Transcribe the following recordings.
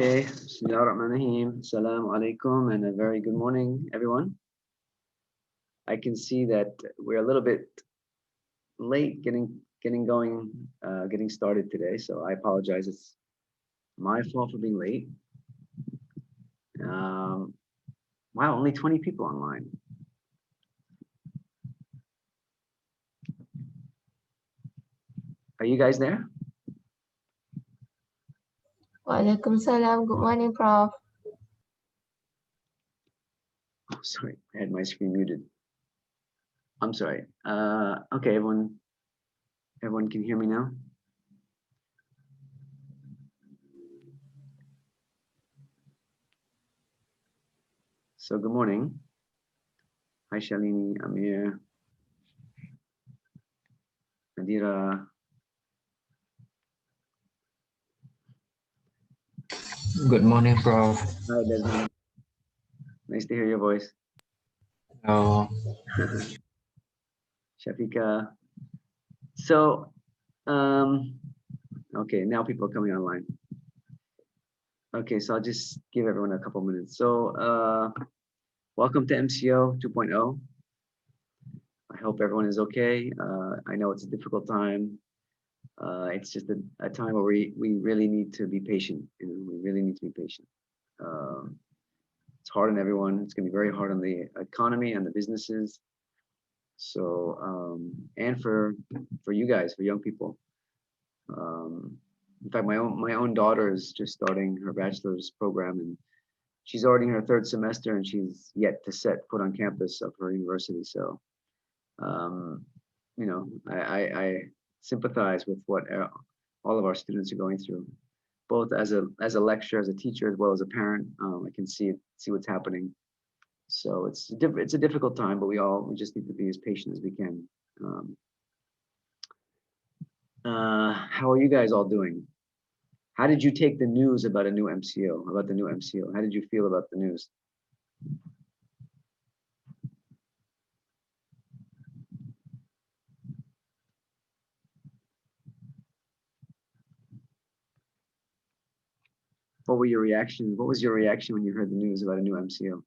Okay, Bismillahirrahmanirrahim. Assalamu alaikum and a very good morning, everyone. I can see that we're a little bit late getting started today, so I apologize. It's my fault for being late. Um, wow, only 20 people online. Are you guys there? Walaikum salam. Good morning, Prof. Oh, sorry, I had my screen muted. I'm sorry. Okay, everyone can hear me now? So good morning. Hi, Shalini, Amir, Nadira. Good morning, Prof. Hi, Desmond. Nice to hear your voice. Oh, Shafika. So, okay, now people are coming online. Okay, so I'll just give everyone a couple minutes. So, welcome to MCO 2.0. I hope everyone is okay. I know it's a difficult time. It's just a time where we really need to be patient. We really need to be patient. It's hard on everyone. It's going to be very hard on the economy and the businesses. So, and for you guys, for young people. In fact, my own daughter is just starting her bachelor's program, and she's already in her third semester, and she's yet to set foot on campus of her university. So, um, I sympathize with what all of our students are going through, both as a lecturer, as a teacher, as well as a parent. I can see what's happening. So it's a difficult time, but we just need to be as patient as we can. How are you guys all doing? How did you take the news about a new MCO, about the new MCO? How did you feel about the news? What were your reactions? What was your reaction when you heard the news about a new MCO?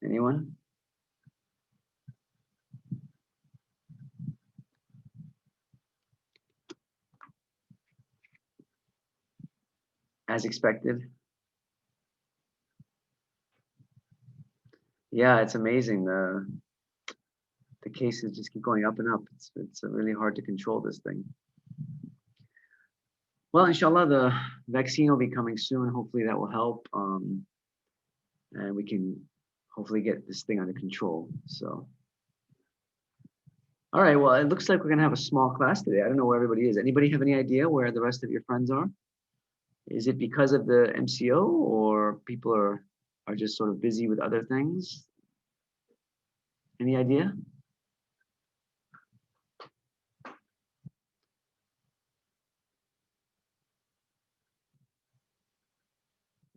Anyone? As expected? Yeah, it's amazing. The cases just keep going up and up. It's really hard to control this thing. Well, inshallah, the vaccine will be coming soon. Hopefully that will help. And we can hopefully get this thing under control. So, all right. Well, it looks like we're gonna have a small class today. I don't know where everybody is. Anybody have any idea where the rest of your friends are? Is it because of the MCO, or people are just sort of busy with other things? Any idea?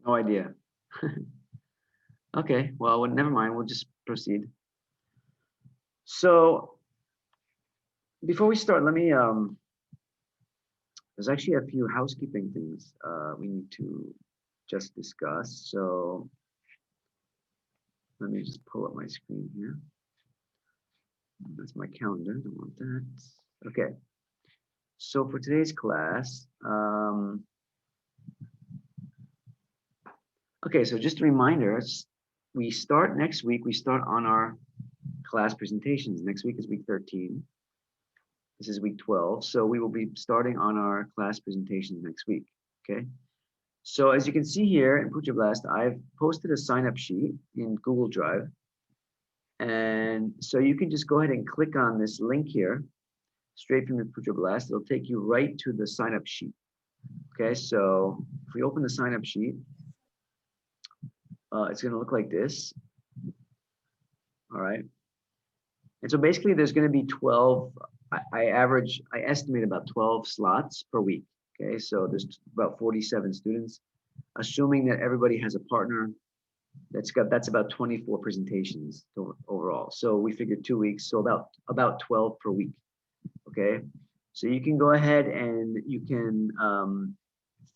No idea. Okay, well, never mind. We'll just proceed. So before we start, let me, there's actually a few housekeeping things we need to just discuss. So let me just pull up my screen here. That's my calendar. Don't want that. Okay. So for today's class, okay, so just a reminder, we start next week. We start on our class presentations. Next week is week 13. This is week 12. So we will be starting on our class presentations next week. Okay. So as you can see here in Puja Blast, I've posted a sign-up sheet in Google Drive. And so you can just go ahead and click on this link here, straight from your Puja Blast. It'll take you right to the sign-up sheet. Okay, so if we open the sign-up sheet, it's going to look like this. All right. And so basically there's going to be 12, I estimate about 12 slots per week. Okay, so there's about 47 students, assuming that everybody has a partner. That's about 24 presentations overall. So we figured 2 weeks, so about 12 per week. Okay, So you can go ahead and you can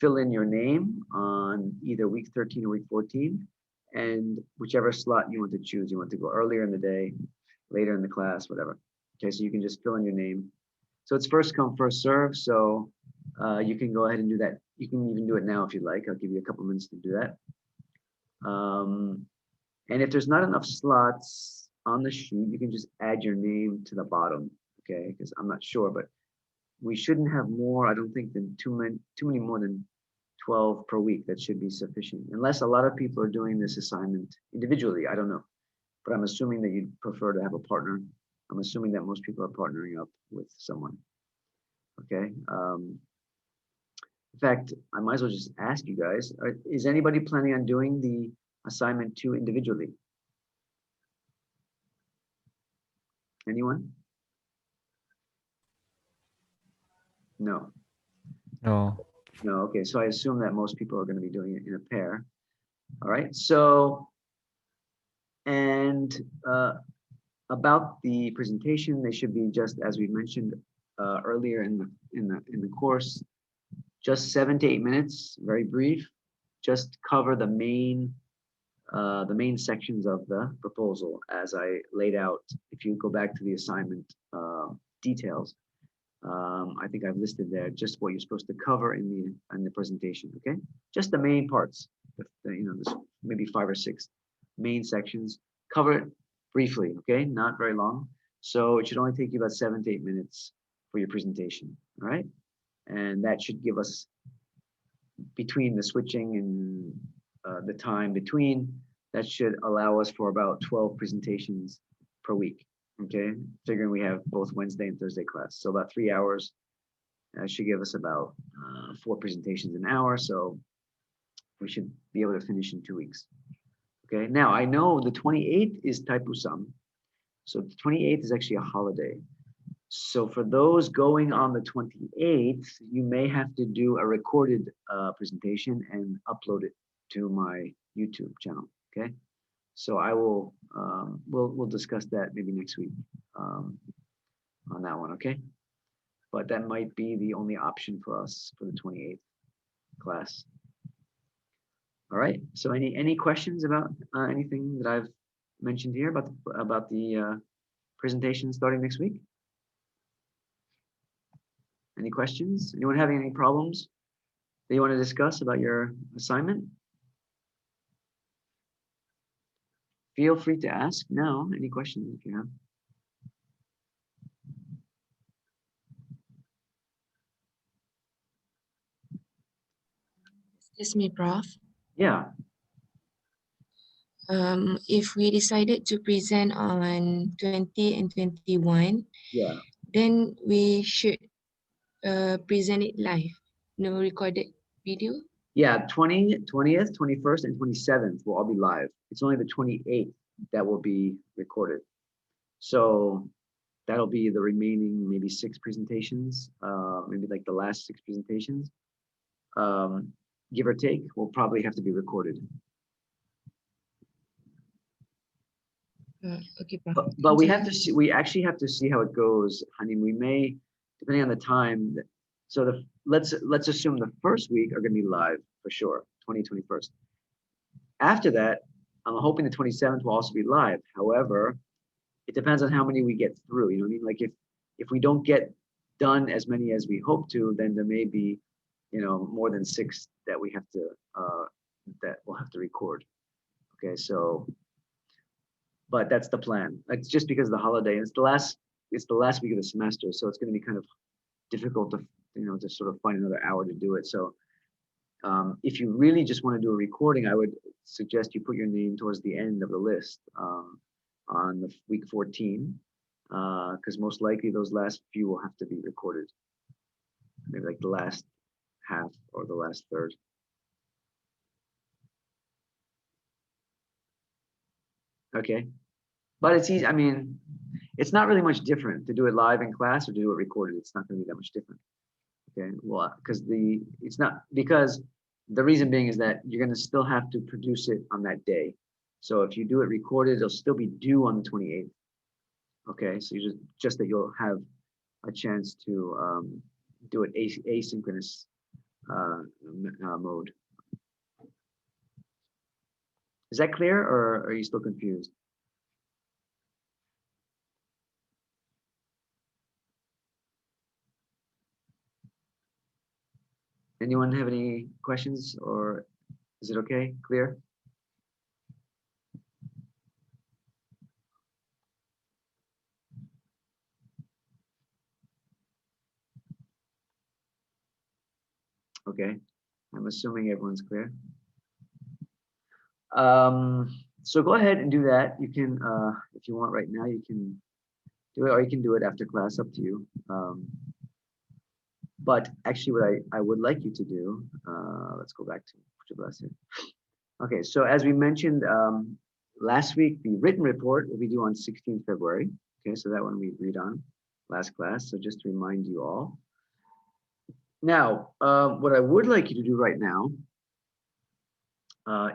fill in your name on either week 13 or week 14, and whichever slot you want to choose. You want to go earlier in the day, later in the class, whatever. Okay, so you can just fill in your name. So it's first come, first serve. So you can go ahead and do that. You can even do it now if you'd like. I'll give you a couple minutes to do that. And if there's not enough slots on the sheet, you can just add your name to the bottom. Okay, because I'm not sure, but we shouldn't have more, I don't think, than too many more than 12 per week. That should be sufficient, unless a lot of people are doing this assignment individually. I don't know, but I'm assuming that you'd prefer to have a partner. I'm assuming that most people are partnering up with someone. Okay. In fact, I might as well just ask you guys, is anybody planning on doing the assignment 2 individually? Anyone? No. No. No, okay, so I assume that most people are going to be doing it in a pair. All right, so, and about the presentation, they should be just as we mentioned earlier in the course, just 7 to 8 minutes, very brief. Just cover the main sections of the proposal as I laid out. If you go back to the assignment details, I think I've listed there just what you're supposed to cover in the presentation. Okay, just the main parts. There's maybe 5 or 6 main sections. Cover it briefly. Okay, not very long. So it should only take you about 7 to 8 minutes for your presentation. All right, and that should give us, between the switching and the time between, that should allow us for about 12 presentations per week. Okay, figuring we have both Wednesday and Thursday class, so about 3 hours. That should give us about 4 presentations an hour, so we should be able to finish in 2 weeks. Okay, now I know the 28th is Taipusam, so the 28th is actually a holiday. So for those going on the 28th, you may have to do a recorded presentation and upload it to my YouTube channel. Okay, so I will we'll discuss that maybe next week on that one. Okay, but that might be the only option for us for the 28th class. All right, so any questions about anything that I've mentioned here about the presentation starting next week? Any questions? Anyone having any problems that you want to discuss about your assignment? Feel free to ask now. Any questions if you have? Excuse me, Prof. Yeah. If we decided to present on 20 and 21, Yeah. then we should present it live, no recorded video. Yeah, 20th, 21st, and 27th will all be live. It's only the 28th that will be recorded. So that'll be the remaining maybe 6 presentations, maybe like the last 6 presentations. Give or take, will probably have to be recorded. Okay, Prof. But we have to see, we actually have to see how it goes. I mean, we may, depending on the time. So let's assume the first week are going to be live for sure, 21st. After that, I'm hoping the 27th will also be live. However, it depends on how many we get through. You know what I mean? Like if we don't get done as many as we hope to, then there may be, more than 6 that we have to that we'll have to record. Okay, so, but that's the plan. It's just because of the holiday. It's the last week of the semester, so it's going to be kind of difficult to to sort of find another hour to do it. So if you really just want to do a recording, I would suggest you put your name towards the end of the list on the week 14, because most likely those last few will have to be recorded. Maybe like the last half or the last third. Okay, but it's easy. I mean, it's not really much different to do it live in class or to do it recorded. It's not going to be that much different. Okay, well, because the reason being is that you're going to still have to produce it on that day. So if you do it recorded, it'll still be due on the 28th. Okay, so you just that you'll have a chance to do it asynchronous mode. Is that clear, or are you still confused? Anyone have any questions, or is it okay? Clear? Okay, I'm assuming everyone's clear. So go ahead and do that. You can, if you want right now, you can do it, or you can do it after class, up to you. But actually what I would like you to do, let's go back to put your blast here. Okay, so as we mentioned last week, the written report will be due on 16th February. Okay, so that one we agreed on last class. So just to remind you all. Now, what I would like you to do right now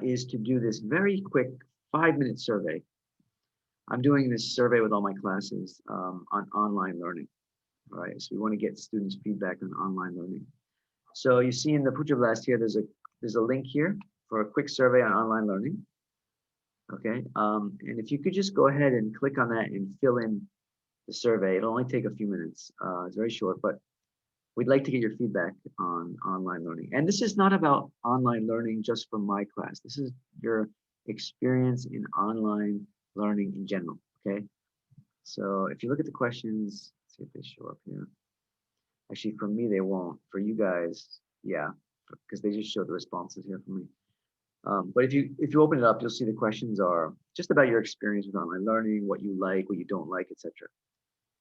is to do this very quick 5-minute survey. I'm doing this survey with all my classes on online learning. All right, so we want to get students' feedback on online learning. So you see in the Puja Blast here, there's a link here for a quick survey on online learning. Okay, and if you could just go ahead and click on that and fill in the survey. It'll only take a few minutes. It's very short, but we'd like to get your feedback on online learning. And this is not about online learning just from my class. This is your experience in online learning in general, okay? So if you look at the questions, let's see if they show up here. Actually, for me, they won't. For you guys, yeah, because they just show the responses here for me. But if you open it up, you'll see the questions are just about your experience with online learning, what you like, what you don't like, etc.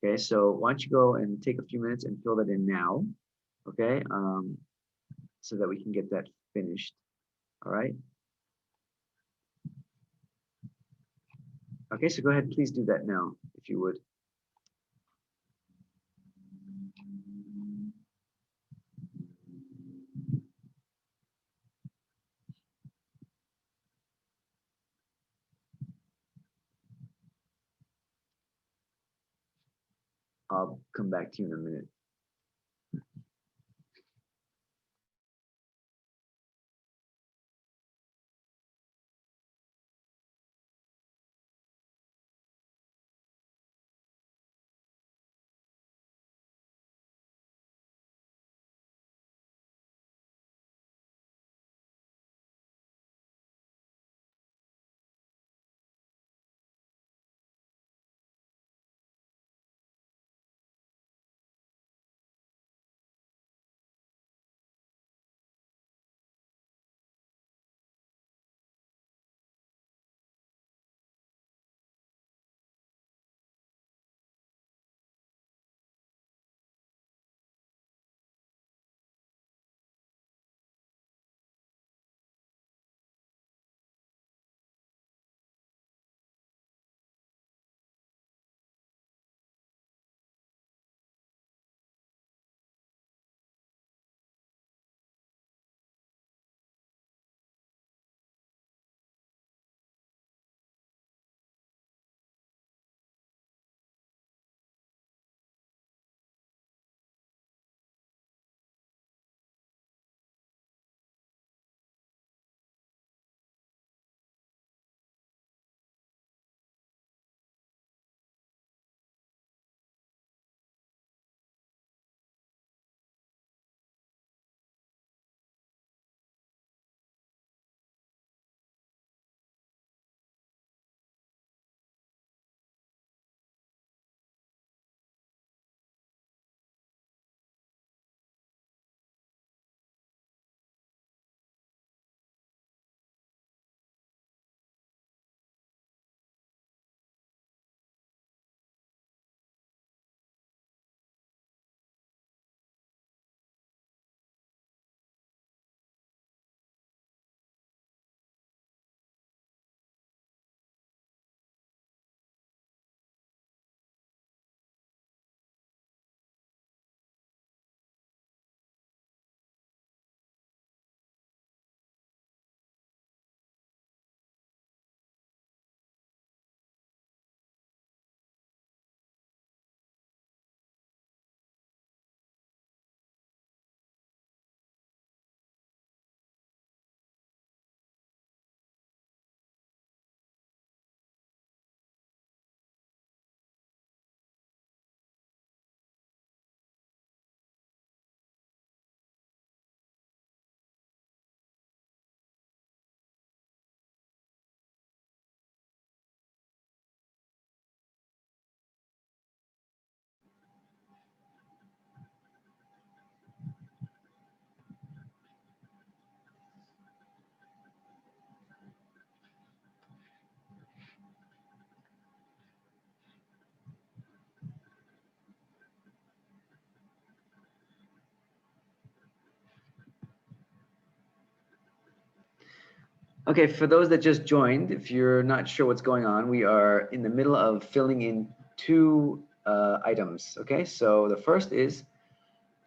Okay, so why don't you go and take a few minutes and fill that in now, okay, so that we can get that finished. All right. Okay, so go ahead, please do that now, if you would. I'll come back to you in a minute. Okay, for those that just joined, if you're not sure what's going on, we are in the middle of filling in two items. Okay, so the first is,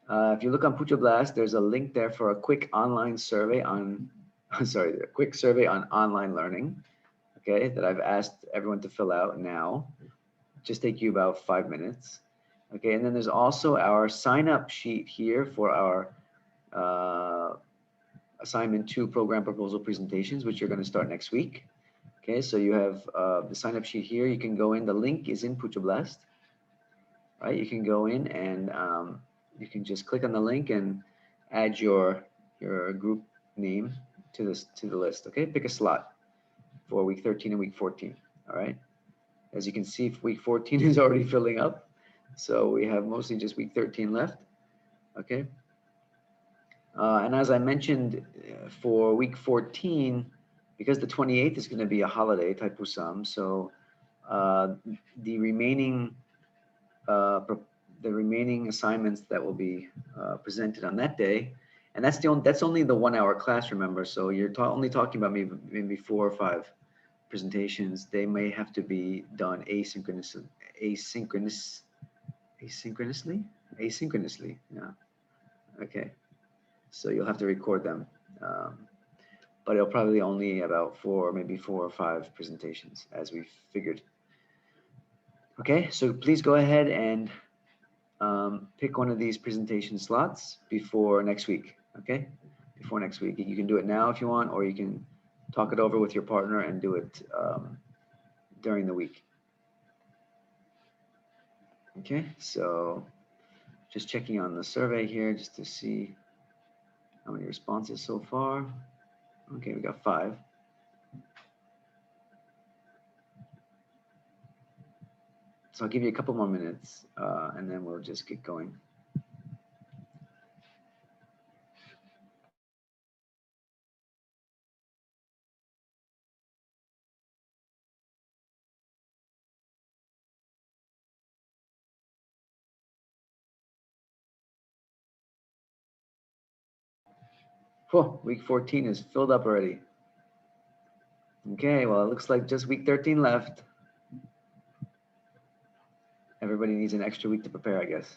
if you look on Pucha Blast, there's a link there for a quick online survey on, sorry, a quick survey on online learning. Okay, that I've asked everyone to fill out now. Just take you about 5 minutes. Okay, and then there's also our sign up sheet here for our assignment 2 program proposal presentations, which are going to start next week. Okay, so you have the sign up sheet here. You can go in, the link is in Pucha Blast, right? You can go in and you can just click on the link and add your group name to the list. Okay, pick a slot for week 13 and week 14. All right. As you can see, week 14 is already filling up. So we have mostly just week 13 left. Okay. And as I mentioned, for week 14, because the 28th is going to be a holiday, Taipusam, so the remaining assignments that will be presented on that day, and that's only the 1 hour class, remember. So you're only talking about maybe 4 or 5 presentations. They may have to be done asynchronously. Yeah. Okay. So you'll have to record them. But it'll probably only about maybe 4 or 5 presentations as we figured. Okay, so please go ahead and pick one of these presentation slots before next week. Okay, before next week. You can do it now if you want, or you can talk it over with your partner and do it during the week. Okay, so just checking on the survey here just to see how many responses so far. Okay, we got 5. So I'll give you a couple more minutes and then we'll just get going. Whoa, week 14 is filled up already. Okay, well, it looks like just week 13 left. Everybody needs an extra week to prepare, I guess.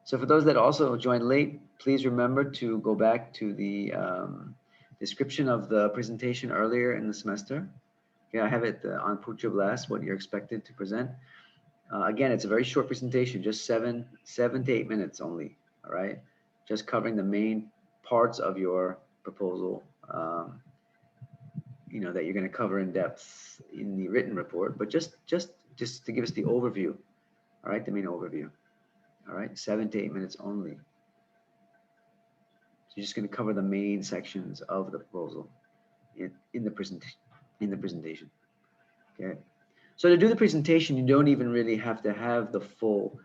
So for those that also joined late, please remember to go back to the description of the presentation earlier in the semester. Okay, I have it on Pucha Blast, what you're expected to present. Again, it's a very short presentation, just 7 to 8 minutes only, all right? Just covering the main parts of your proposal, you know, that you're going to cover in depth in the written report, but just to give us the overview, all right, the main overview, all right, 7 to 8 minutes only. So you're just going to cover the main sections of the proposal in the presentation, okay? So to do the presentation, you don't even really have to have the full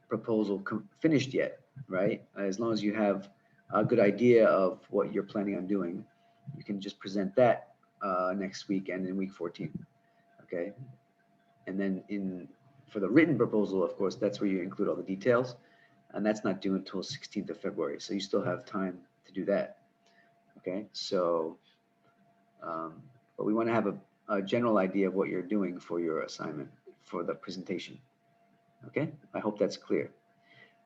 proposal finished yet, right? As long as you have a good idea of what you're planning on doing, you can just present that next week and in week 14, okay? And then for the written proposal, of course, that's where you include all the details, and that's not due until 16th of February, so you still have time to do that, okay? So, but we want to have a general idea of what you're doing for your assignment for the presentation. Okay, I hope that's clear.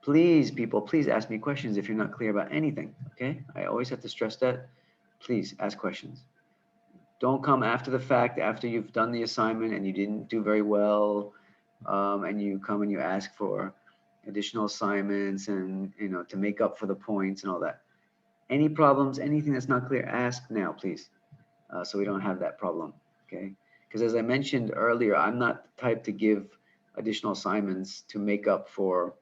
Please, people, please ask me questions if you're not clear about anything. Okay, I always have to stress that. Please ask questions. Don't come after the fact, after you've done the assignment and you didn't do very well, and you come and you ask for additional assignments and, you know, to make up for the points and all that. Any problems, anything that's not clear, ask now, please, so we don't have that problem. Okay, because as I mentioned earlier, I'm not the type to give additional assignments to make up for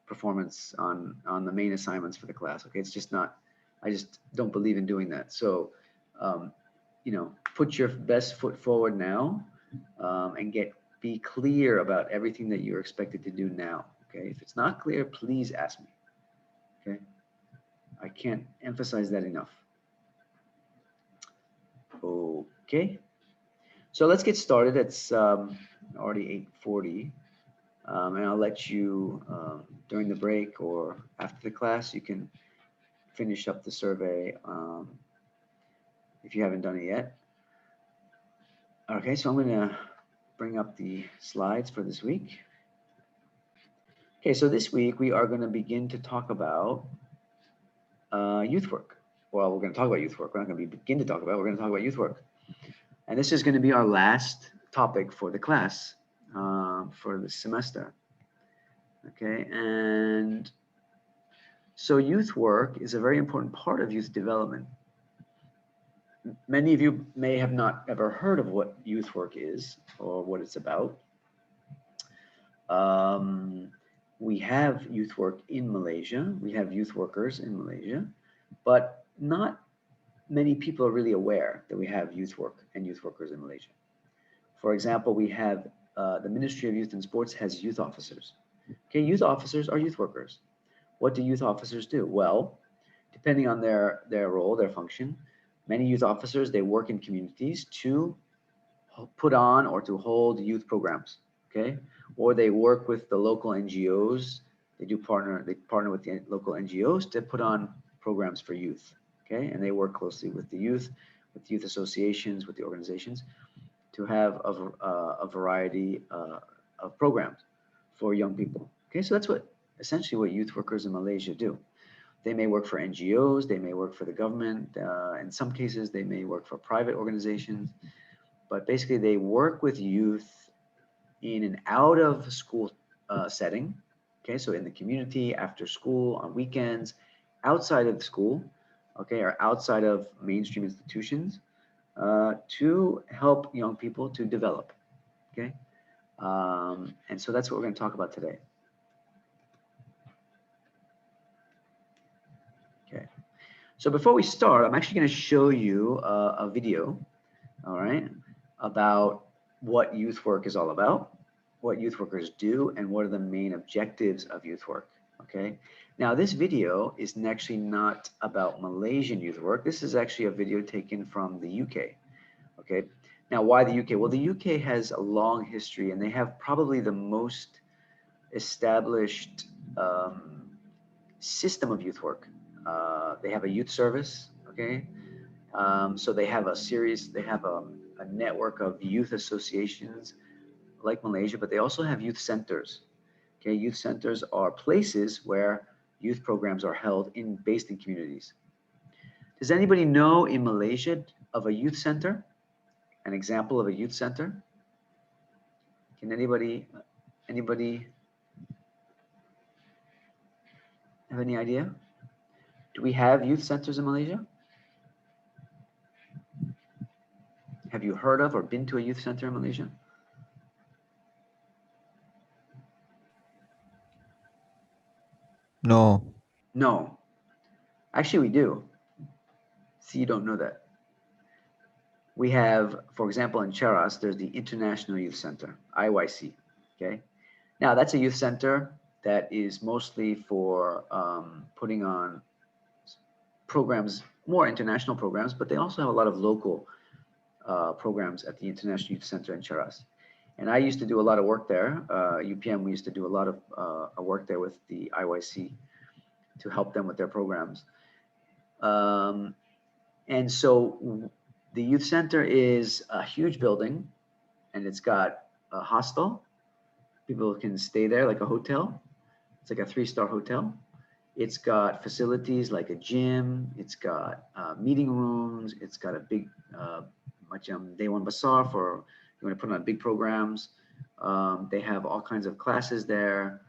performance on the main assignments for the class. Okay, it's just not, I just don't believe in doing that. So, you know, put your best foot forward now and be clear about everything that you're expected to do now. Okay, if it's not clear, please ask me. Okay, I can't emphasize that enough. Okay. So let's get started. It's already 8:40. And I'll let you, during the break or after the class, you can finish up the survey if you haven't done it yet. Okay, so I'm going to bring up the slides for this week. Okay, so this week we are going to begin to talk about youth work. Well, we're going to talk about youth work. We're not going to begin to talk about it. We're going to talk about youth work. And this is going to be our last topic for the class for the semester. Okay, and so youth work is a very important part of youth development. Many of you may have not ever heard of what youth work is or what it's about. We have youth work in Malaysia. We have youth workers in Malaysia, but not many people are really aware that we have youth work and youth workers in Malaysia. For example, we have the Ministry of Youth and Sports has youth officers. Okay, youth officers are youth workers. What do youth officers do? Well, depending on their role, their function, many youth officers, they work in communities to put on or to hold youth programs, okay? Or they work with the local NGOs. They partner with the local NGOs to put on programs for youth, okay? And they work closely with the youth associations, with the organizations to have a variety of programs for young people. Okay, so that's essentially what youth workers in Malaysia do. They may work for NGOs, they may work for the government. In some cases, they may work for private organizations, but basically they work with youth in an out of school setting. Okay, so in the community, after school, on weekends, outside of the school, okay, or outside of mainstream institutions, to help young people to develop. Okay, and so that's what we're going to talk about today. Okay, so before we start, I'm actually going to show you a video, all right, about what youth work is all about, what youth workers do, and what are the main objectives of youth work. Okay, now this video is actually not about Malaysian youth work. This is actually a video taken from the UK. Okay, now why the UK? Well, the UK has a long history and they have probably the most established system of youth work. They have a youth service, okay? So they have a network of youth associations like Malaysia, but they also have youth centers. Okay, youth centers are places where youth programs are held based in communities. Does anybody know in Malaysia of a youth center? An example of a youth center? Can anybody have any idea? Do we have youth centers in Malaysia? Have you heard of or been to a youth center in Malaysia? No. No. Actually, we do. See, you don't know that. We have, for example, in Cheras, there's the International Youth Center, IYC, okay? Now, that's a youth center that is mostly for putting on programs, more international programs, but they also have a lot of local programs at the International Youth Center in Cheras. And I used to do a lot of work there. UPM, we used to do a lot of work there with the IYC to help them with their programs. And so the youth center is a huge building and it's got a hostel. People can stay there like a hotel. It's like a 3-star hotel. It's got facilities like a gym. It's got meeting rooms. It's got a big Dewan Besar for you want to put on big programs. They have all kinds of classes there.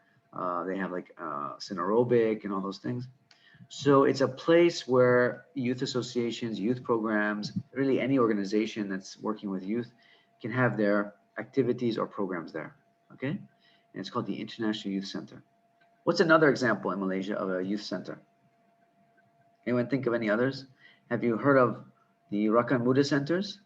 They have like synaerobic and all those things. So it's a place where youth associations, youth programs, really any organization that's working with youth can have their activities or programs there, okay? And it's called the International Youth Center. What's another example in Malaysia of a youth center? Anyone think of any others? Have you heard of the Rakan Muda centers?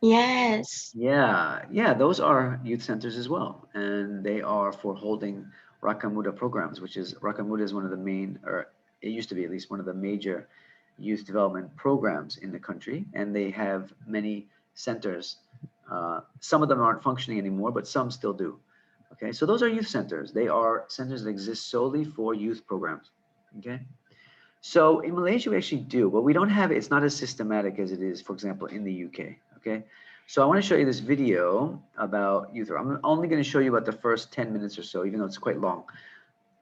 Yes. Yeah, those are youth centers as well. And they are for holding Rakan Muda programs, which is Rakan Muda is one of the main, or it used to be at least one of the major youth development programs in the country, and they have many centers. Some of them aren't functioning anymore, but some still do. Okay, so those are youth centers. They are centers that exist solely for youth programs. Okay, so in Malaysia we actually do, but we don't have it. It's not as systematic as it is, for example, in the UK. Okay, so I want to show you this video about youth work. I'm only going to show you about the first 10 minutes or so, even though it's quite long.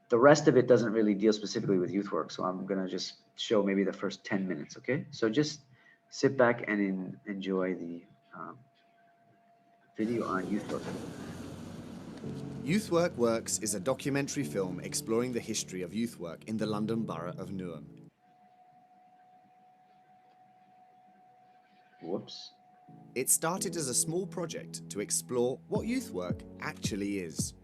The rest of it doesn't really deal specifically with youth work, so I'm going to just show maybe the first 10 minutes. Okay, so just sit back and enjoy the video on youth work. Youth Work Works is a documentary film exploring the history of youth work in the London borough of Newham. Whoops. It started as a small project to explore what youth work actually is.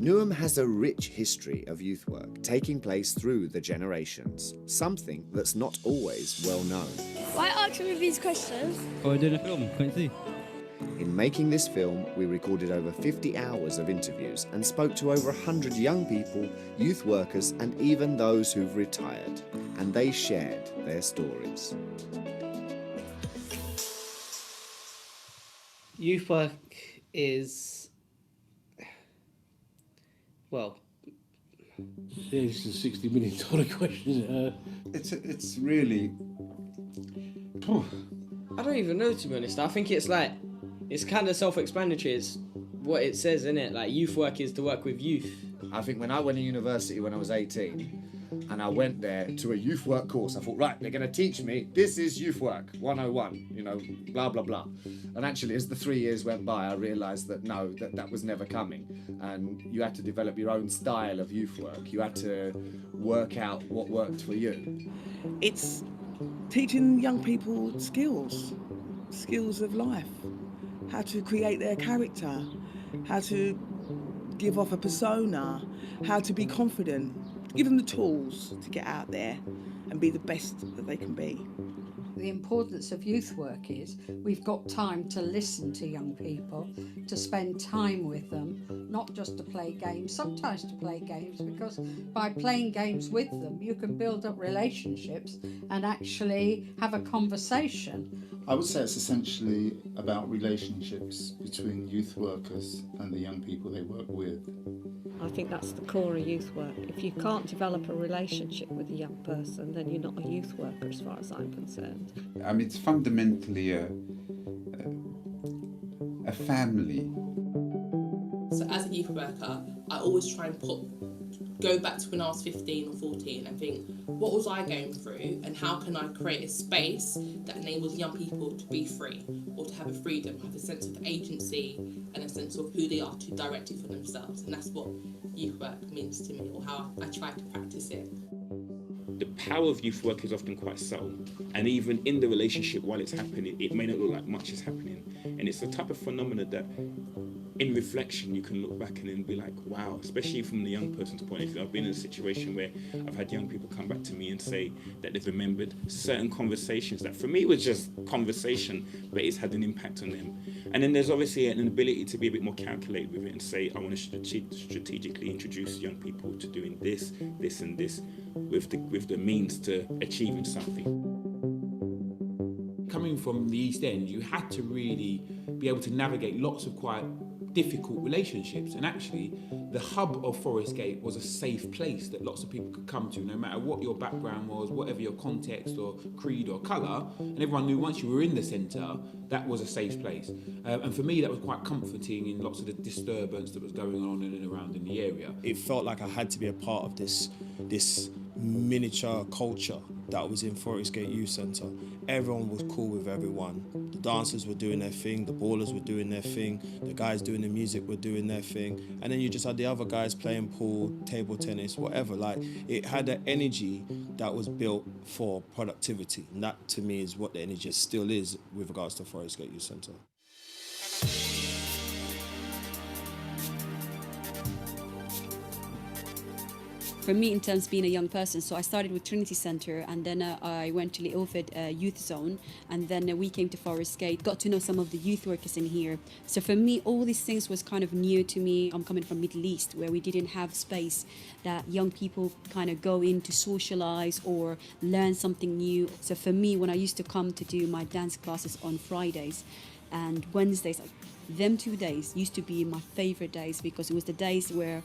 Newham has a rich history of youth work taking place through the generations, something that's not always well known. Why ask me these questions? Oh, we're doing a film, can't you see? In making this film, we recorded over 50 hours of interviews and spoke to over 100 young people, youth workers, and even those who've retired. And they shared their stories. Youth work is, well, It's a $60 million question, isn't it? It's really. I don't even know, to be honest. I think it's like, it's kind of self-explanatory. It's what it says, isn't it? Like, youth work is to work with youth. I think when I went to university when I was 18, and I went there to a youth work course, I thought, right, they're going to teach me, this is youth work 101, you know, blah, blah, blah. And actually, as the 3 years went by, I realised that no, that was never coming. And you had to develop your own style of youth work. You had to work out what worked for you. It's teaching young people skills of life, how to create their character, how to give off a persona, how to be confident. Give them the tools to get out there and be the best that they can be. The importance of youth work is we've got time to listen to young people, to spend time with them, not just to play games, sometimes to play games, because by playing games with them you can build up relationships and actually have a conversation. I would say it's essentially about relationships between youth workers and the young people they work with. I think that's the core of youth work. If you can't develop a relationship with a young person, then you're not a youth worker as far as I'm concerned. I mean, it's fundamentally a family. So as a youth worker, I always try and go back to when I was 15 or 14 and think, what was I going through and how can I create a space that enables young people to be free or to have a freedom, have a sense of agency and a sense of who they are to direct it for themselves. And that's what youth work means to me, or how I try to practice it. The power of youth work is often quite subtle, and even in the relationship while it's happening, it may not look like much is happening. And it's the type of phenomena that in reflection you can look back and then be like, wow, especially from the young person's point of view. I've been in a situation where I've had young people come back to me and say that they've remembered certain conversations that for me was just conversation, but it's had an impact on them. And then there's obviously an ability to be a bit more calculated with it and say, I want to strategically introduce young people to doing this, this and this with the means to achieving something. Coming from the East End, you had to really be able to navigate lots of quite difficult relationships, and actually the hub of Forest Gate was a safe place that lots of people could come to, no matter what your background was, whatever your context or creed or colour, and everyone knew once you were in the centre that was a safe place. And for me that was quite comforting in lots of the disturbance that was going on in and around in the area. It felt like I had to be a part of this miniature culture that was in Forest Gate Youth Centre. Everyone was cool with everyone. The dancers were doing their thing, the ballers were doing their thing, the guys doing the music were doing their thing, and then you just had the other guys playing pool, table tennis, whatever. Like, it had an energy that was built for productivity, and that to me is what the energy still is with regards to Forest Gate Youth Centre. for me in terms of being a young person. So I started with Trinity Centre, and then I went to Littleford Youth Zone, and then we came to Forest Gate, got to know some of the youth workers in here. So for me, all these things was kind of new to me. I'm coming from Middle East, where we didn't have space that young people kind of go in to socialise or learn something new. So for me, when I used to come to do my dance classes on Fridays and Wednesdays, them 2 days used to be my favourite days, because it was the days where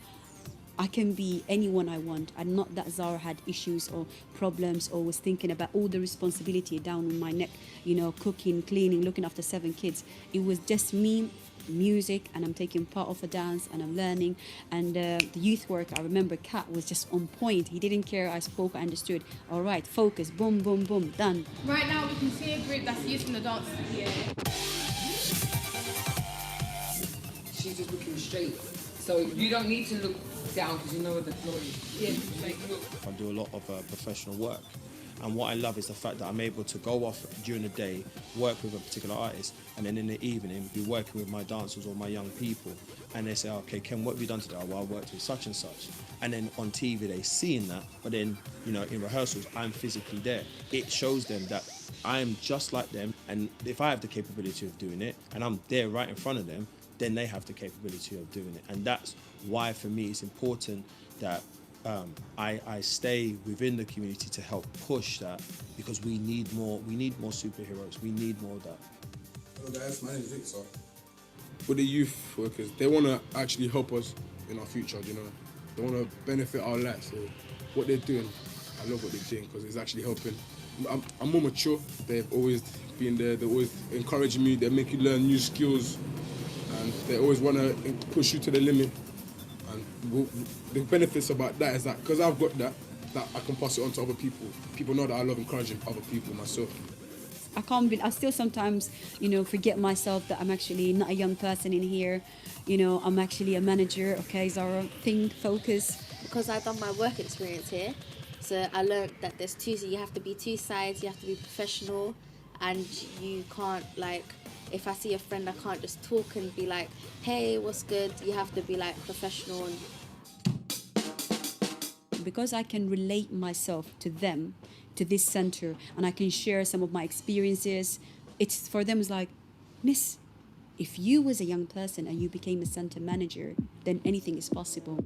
I can be anyone I want. I'm not that Zara had issues or problems or was thinking about all the responsibility down on my neck, you know, cooking, cleaning, looking after 7 kids. It was just me, music, and I'm taking part of a dance and I'm learning. And the youth work, I remember Kat was just on point. He didn't care I spoke, I understood. All right, focus, boom, boom, boom, done. Right now we can see a group that's using the dance here. She's just looking straight. So you don't need to look down because you know where the floor is. Yeah, look. I do a lot of professional work, and what I love is the fact that I'm able to go off during the day, work with a particular artist, and then in the evening be working with my dancers or my young people, and they say, okay, Ken, what have you done today? Oh, well, I worked with such and such. And then on TV they seeing that, but then, you know, in rehearsals I'm physically there. It shows them that I'm just like them, and if I have the capability of doing it and I'm there right in front of them, then they have the capability of doing it. And that's why for me it's important that I stay within the community to help push that, because we need more superheroes, we need more of that. Hello guys, my name is Victor. With the youth workers, they want to actually help us in our future, you know. They want to benefit our lives. So what they're doing, I love what they're doing because it's actually helping. I'm more mature. They've always been there. They're always encouraging me. They make you learn new skills. And they always want to push you to the limit. And the benefits about that is that because I've got that I can pass it on to other people. People know that I love encouraging other people myself. I still sometimes, you know, forget myself that I'm actually not a young person in here. You know, I'm actually a manager. Okay, Zara, think, focus. Because I've done my work experience here, so I learned that you have to be two sides, you have to be professional, and you can't, like, if I see a friend, I can't just talk and be like, hey, what's good? You have to be like professional. Because I can relate myself to them, to this center, and I can share some of my experiences, it's for them it's like, Miss, if you was a young person and you became a center manager, then anything is possible.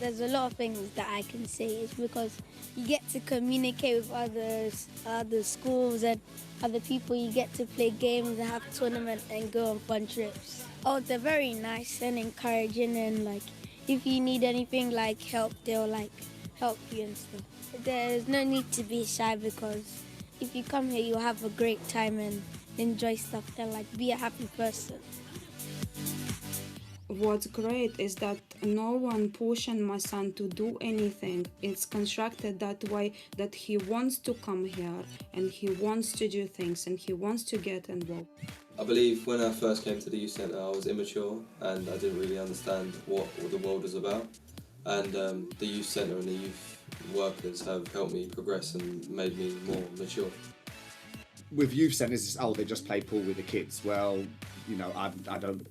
There's a lot of things that I can say. It's because you get to communicate with other schools and other people. You get to play games and have tournaments and go on fun trips. Oh, they're very nice and encouraging, and like if you need anything like help, they'll like help you and stuff. There's no need to be shy because if you come here, you'll have a great time and enjoy stuff and like be a happy person. What's great is that no one pushing my son to do anything. It's constructed that way that he wants to come here and he wants to do things and he wants to get involved. I believe when I first came to the youth centre I was immature and I didn't really understand what the world was about, and the youth centre and the youth workers have helped me progress and made me more mature. With youth centres, they just play pool with the kids. Well, you know, I don't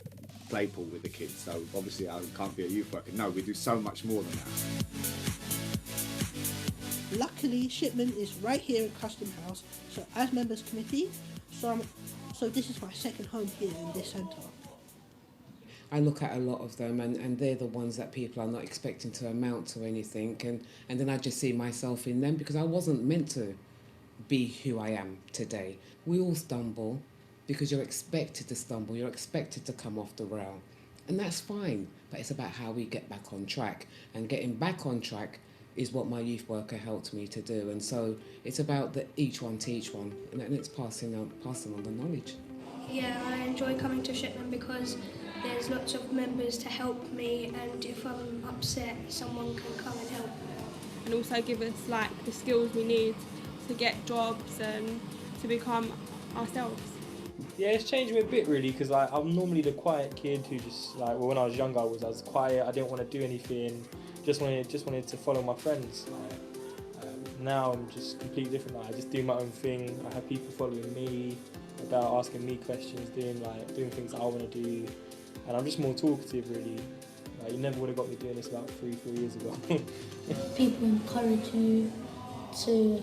play pool with the kids, so obviously I can't be a youth worker. No, we do so much more than that. Luckily, shipment is right here at Custom House, so as members committee, so this is my second home here in this centre. I look at a lot of them and they're the ones that people are not expecting to amount to anything, and then I just see myself in them because I wasn't meant to be who I am today. We all stumble because you're expected to stumble, you're expected to come off the rail, and that's fine, but it's about how we get back on track, and getting back on track is what my youth worker helped me to do, and so it's about the each one teach one, and it's passing on the knowledge. Yeah, I enjoy coming to Shipman because there's lots of members to help me, and if I'm upset, someone can come and help. And also give us like the skills we need to get jobs and to become ourselves. Yeah, it's changed me a bit really because like I'm normally the quiet kid who just like when I was younger I was quiet. I didn't want to do anything. Just wanted to follow my friends. Now I'm just completely different. Like, I just do my own thing. I have people following me. about asking me questions, doing things I want to do, and I'm just more talkative really. Like, you never would have got me doing this about 3-4 years ago. People encourage you to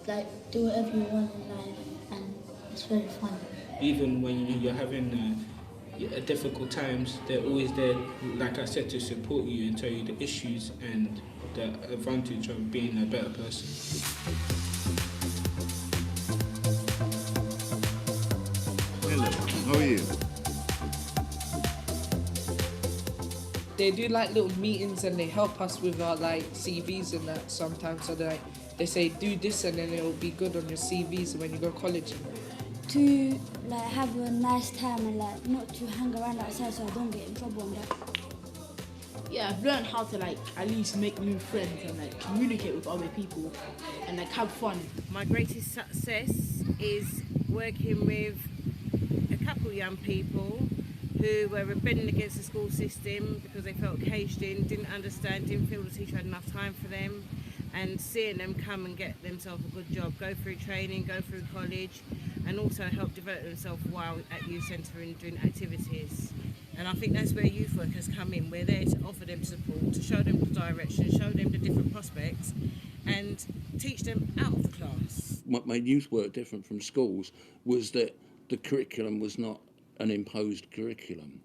like do whatever you want in life, and it's very fun. Even when you're having difficult times, they're always there, like I said, to support you and tell you the issues and the advantage of being a better person. Hello, how are you? They do like little meetings and they help us with our like CVs and that sometimes. So they say do this and then it'll be good on your CVs when you go to college. To like have a nice time and like not to hang around outside so I don't get in trouble and that. Yeah, I've learned how to like at least make new friends and like communicate with other people and like have fun. My greatest success is working with a couple young people who were rebelling against the school system because they felt caged in, didn't understand, didn't feel the teacher had enough time for them, and seeing them come and get themselves a good job, go through training, go through college, and also help develop themselves while at youth centre and doing activities. And I think that's where youth workers come in. We're there to offer them support, to show them the direction, show them the different prospects, and teach them out of the class. What made youth work different from schools was that the curriculum was not an imposed curriculum.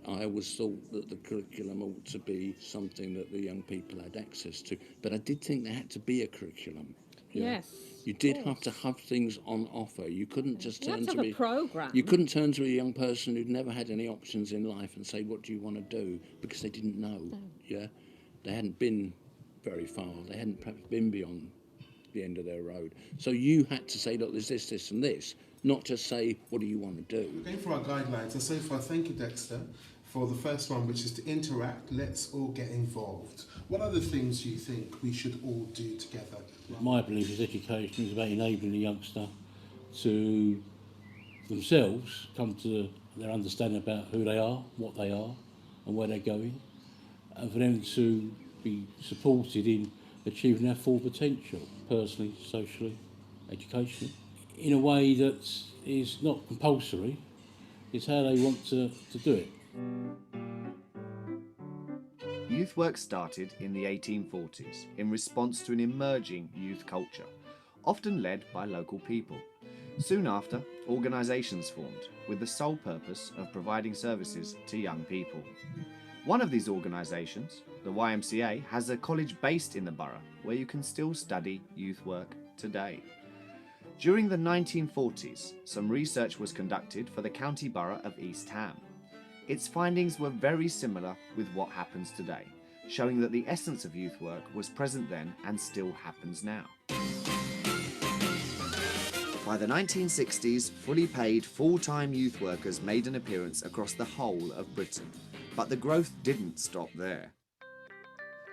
I always thought that the curriculum ought to be something that the young people had access to, but I did think there had to be a curriculum. Yes. You did have to have things on offer. You couldn't just You turn have to to have a programme. You couldn't turn to a young person who'd never had any options in life and say, "What do you want to do?" Because they didn't know. Yeah, they hadn't been very far. They hadn't perhaps been beyond the end of their road. So you had to say, "Look, there's this, this, and this." Not just say, "What do you want to do?" Going for our guidelines, and so far, thank you, Dexter, for the first one, which is to interact. Let's all get involved. What other things do you think we should all do together? My belief is education is about enabling the youngster to themselves come to their understanding about who they are, what they are, and where they're going, and for them to be supported in achieving their full potential, personally, socially, educationally, in a way that is not compulsory. It's how they want to do it. Youth work started in the 1840s in response to an emerging youth culture, often led by local people. Soon after, organisations formed with the sole purpose of providing services to young people. One of these organisations, the YMCA, has a college based in the borough where you can still study youth work today. During the 1940s, some research was conducted for the county borough of East Ham. Its findings were very similar with what happens today, showing that the essence of youth work was present then and still happens now. By the 1960s, fully paid, full-time youth workers made an appearance across the whole of Britain. But the growth didn't stop there.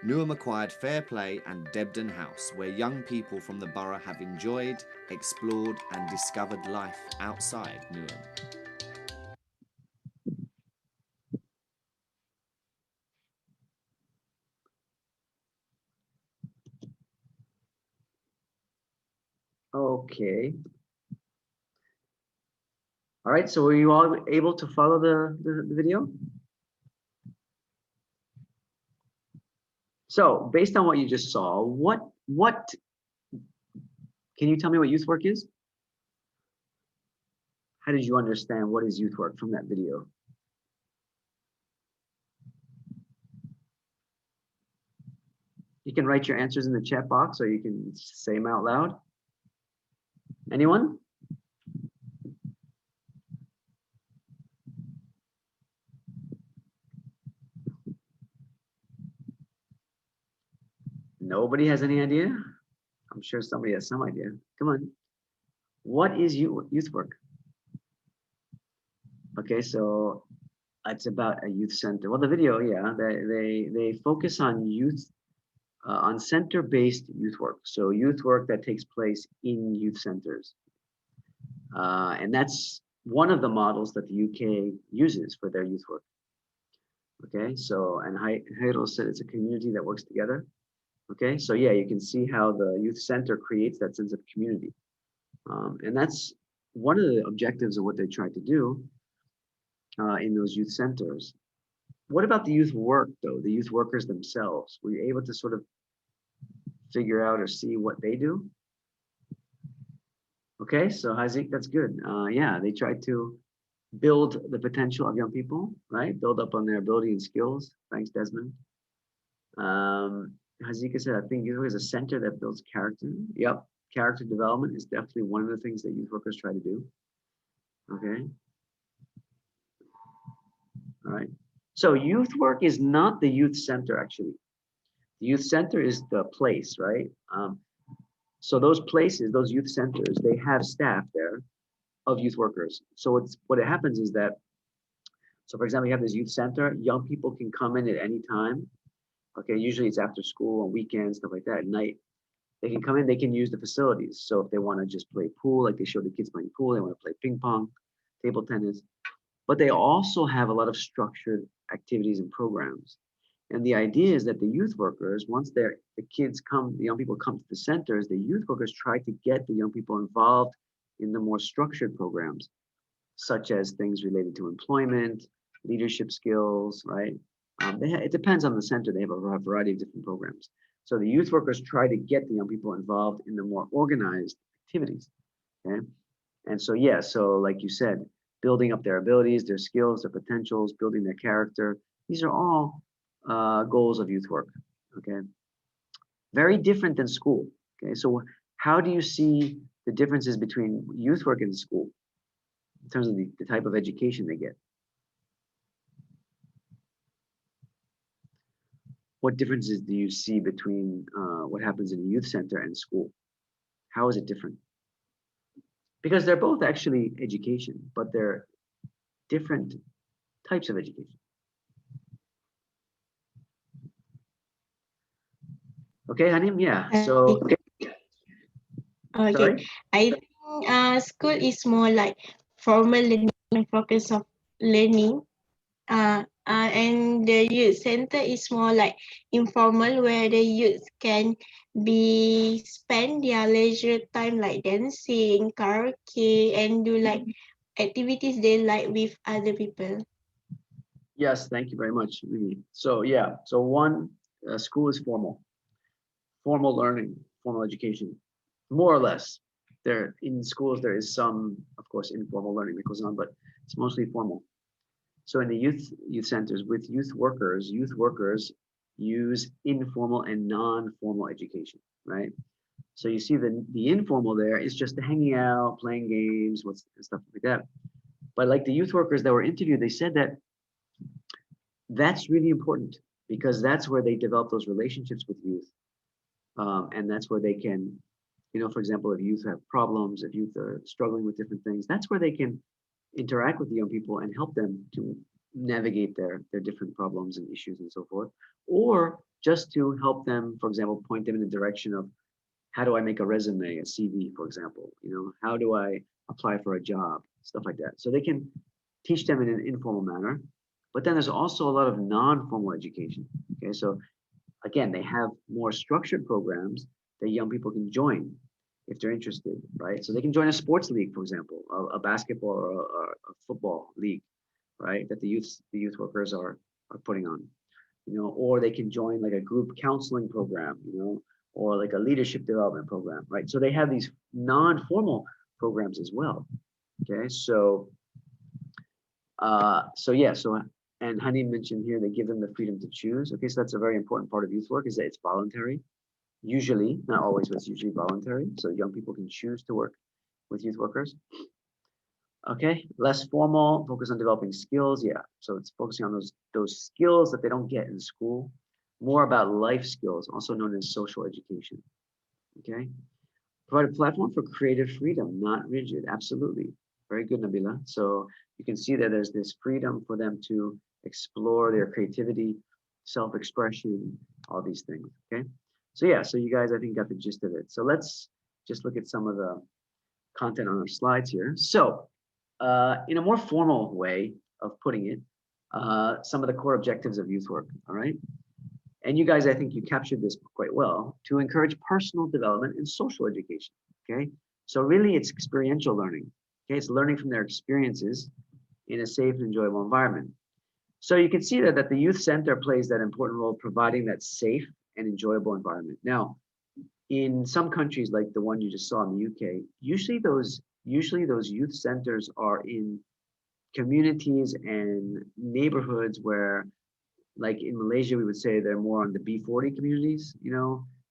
Newham acquired Fair Play and Debden House, where young people from the borough have enjoyed, explored and discovered life outside Newham. Okay. All right, so were you all able to follow the video? So based on what you just saw, what can you tell me what youth work is? How did you understand what is youth work from that video? You can write your answers in the chat box or you can say them out loud. Anyone? Nobody has any idea? I'm sure somebody has some idea. Come on. What is youth work? Okay, so it's about a youth center. Well, the video, yeah, they focus on youth, on center-based youth work. So youth work that takes place in youth centers. And that's one of the models that the UK uses for their youth work. Okay, so, and Haidel said it's a community that works together. Okay, so yeah, you can see how the youth center creates that sense of community. And that's one of the objectives of what they tried to do in those youth centers. What about the youth work, though? The youth workers themselves? Were you able to sort of figure out or see what they do? Okay, so Hazik, that's good. Yeah, they tried to build the potential of young people, right? Build up on their ability and skills. Thanks, Desmond. Hazika said, I think youth work is a center that builds character. Yep, character development is definitely one of the things that youth workers try to do. Okay. All right. So youth work is not the youth center, actually. The youth center is the place, right? So those places, those youth centers, they have staff there of youth workers. So what happens is that, so for example, you have this youth center, young people can come in at any time. Okay, usually it's after school, on weekends, stuff like that, at night. They can come in, they can use the facilities. So if they want to just play pool, like they show the kids playing pool, they want to play ping pong, table tennis. But they also have a lot of structured activities and programs. And the idea is that the youth workers, once the kids come, the young people come to the centers, the youth workers try to get the young people involved in the more structured programs, such as things related to employment, leadership skills, right? It depends on the center. They have a variety of different programs. So the youth workers try to get the young people involved in the more organized activities, okay? And so, yeah, so like you said, building up their abilities, their skills, their potentials, building their character. These are all goals of youth work, okay? Very different than school, okay? So how do you see the differences between youth work and school in terms of the type of education they get? What differences do you see between what happens in a youth center and school? How is it different? Because they're both actually education, but they're different types of education. Okay, Hanim, yeah. So, okay. Sorry? I think school is more like formal learning and focus of learning. And the youth center is more like informal, where the youth can be spend their leisure time like dancing, karaoke, and do like activities they like with other people. Yes, thank you very much, Mimi. So yeah, so one, school is formal learning, formal education, more or less. There in schools there is some, of course, informal learning that goes on, but it's mostly formal. So in the youth centers with youth workers use informal and non-formal education, right? So you see the informal there is just hanging out, playing games, stuff like that. But like the youth workers that were interviewed, they said that that's really important because that's where they develop those relationships with youth. And that's where they can, for example, if youth have problems, if youth are struggling with different things, that's where they can interact with the young people and help them to navigate their different problems and issues and so forth, or just to help them, for example, point them in the direction of how do I make a resume, a CV, for example, how do I apply for a job, stuff like that. So they can teach them in an informal manner, but then there's also a lot of non-formal education. Okay, so again, they have more structured programs that young people can join if they're interested, right? So they can join a sports league, for example, a basketball or a football league, right? That the youth workers are putting on, or they can join like a group counseling program, or like a leadership development program, right? So they have these non-formal programs as well. Okay, so and Hani mentioned here they give them the freedom to choose. Okay, so that's a very important part of youth work, is that it's voluntary. Usually, not always, but it's usually voluntary. So young people can choose to work with youth workers. Okay, less formal, focus on developing skills. Yeah, so it's focusing on those skills that they don't get in school. More about life skills, also known as social education. Okay, provide a platform for creative freedom, not rigid. Absolutely, very good, Nabila. So you can see that there's this freedom for them to explore their creativity, self-expression, all these things. Okay, so yeah, so you guys, I think, got the gist of it. So let's just look at some of the content on our slides here. So in a more formal way of putting it, some of the core objectives of youth work, all right? And you guys, I think you captured this quite well, to encourage personal development and social education, okay? So really it's experiential learning. Okay, it's learning from their experiences in a safe and enjoyable environment. So you can see that the youth center plays that important role providing that safe and enjoyable environment. Now, in some countries like the one you just saw in the UK, usually those youth centers are in communities and neighborhoods where, like in Malaysia, we would say they're more on the B40 communities,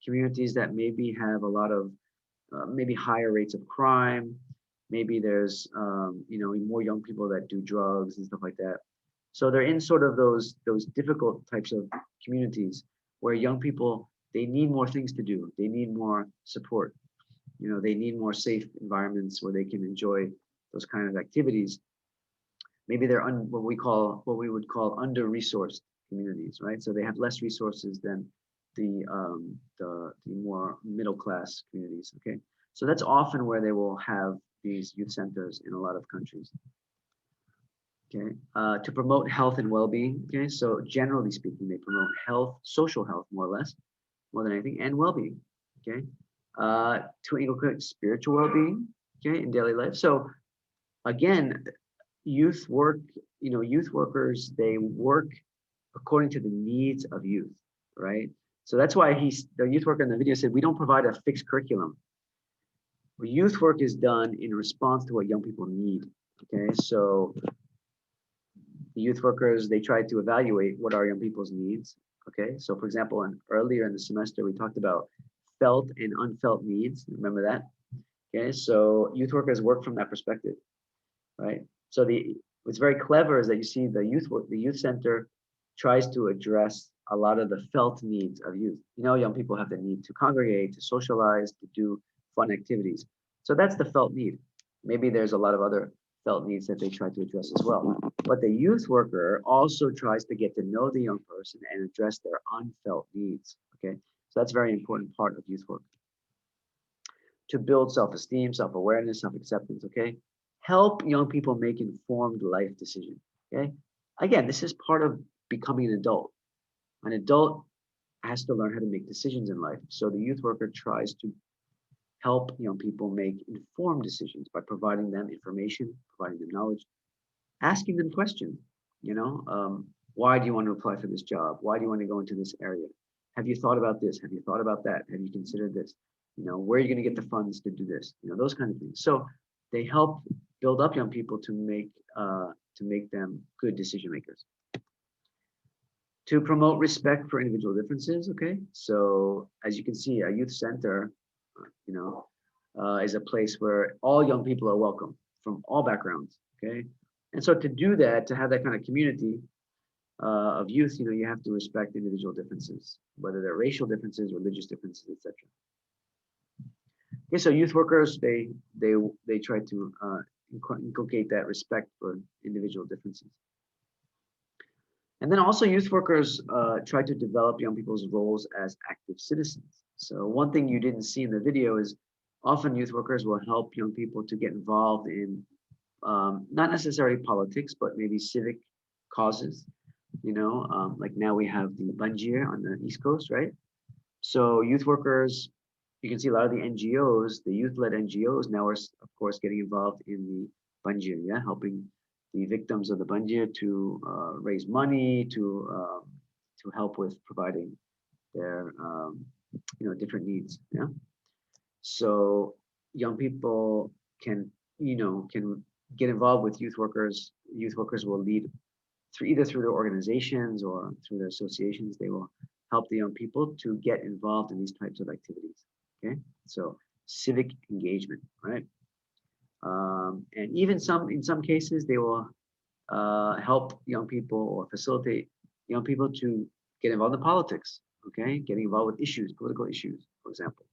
communities that maybe have a lot of maybe higher rates of crime. Maybe there's more young people that do drugs and stuff like that. So they're in sort of those difficult types of communities where young people, they need more things to do. They need more support. They need more safe environments where they can enjoy those kind of activities. Maybe they're what we would call under-resourced communities, right? So they have less resources than the more middle-class communities. Okay, so that's often where they will have these youth centers in a lot of countries. Okay, to promote health and well-being. Okay, so generally speaking, they promote health, social health, more or less, more than anything, and well-being. Okay, to inculcate spiritual well-being. Okay, in daily life. So again, youth workers, they work according to the needs of youth, right? So that's why the youth worker in the video said, we don't provide a fixed curriculum. Youth work is done in response to what young people need. Okay, so the youth workers, they try to evaluate what are young people's needs. Okay, so for example, earlier in the semester, we talked about felt and unfelt needs. Remember that? Okay, so youth workers work from that perspective, right? So what's very clever is that you see the youth center tries to address a lot of the felt needs of youth. Young people have the need to congregate, to socialize, to do fun activities. So that's the felt need. Maybe there's a lot of other felt needs that they try to address as well. But the youth worker also tries to get to know the young person and address their unfelt needs. Okay, so that's a very important part of youth work. To build self-esteem, self-awareness, self-acceptance. Okay, help young people make informed life decisions. Okay, again, this is part of becoming an adult. An adult has to learn how to make decisions in life. So the youth worker tries to help young people make informed decisions by providing them information, providing them knowledge, asking them questions. Why do you want to apply for this job? Why do you want to go into this area? Have you thought about this? Have you thought about that? Have you considered this? Where are you going to get the funds to do this? Those kind of things. So they help build up young people to make them good decision makers. To promote respect for individual differences. Okay, so as you can see, a youth center, is a place where all young people are welcome from all backgrounds. Okay, and so to do that, to have that kind of community of youth, you have to respect individual differences, whether they're racial differences, religious differences, etc. Okay, so youth workers, they try to inculcate that respect for individual differences. And then also youth workers try to develop young people's roles as active citizens. So one thing you didn't see in the video is often youth workers will help young people to get involved in not necessarily politics, but maybe civic causes. Like now we have the Banjir on the East Coast, right? So youth workers, you can see a lot of the NGOs, the youth-led NGOs now are, of course, getting involved in the Banjir, yeah, helping the victims of the Banjir to raise money, to help with providing their different needs. Yeah. So young people can get involved with youth workers. Youth workers will lead either through their organizations or through their associations. They will help the young people to get involved in these types of activities. Okay, so civic engagement, right? And even in some cases, they will help young people or facilitate young people to get involved in politics. Okay, getting involved with issues, political issues, for example,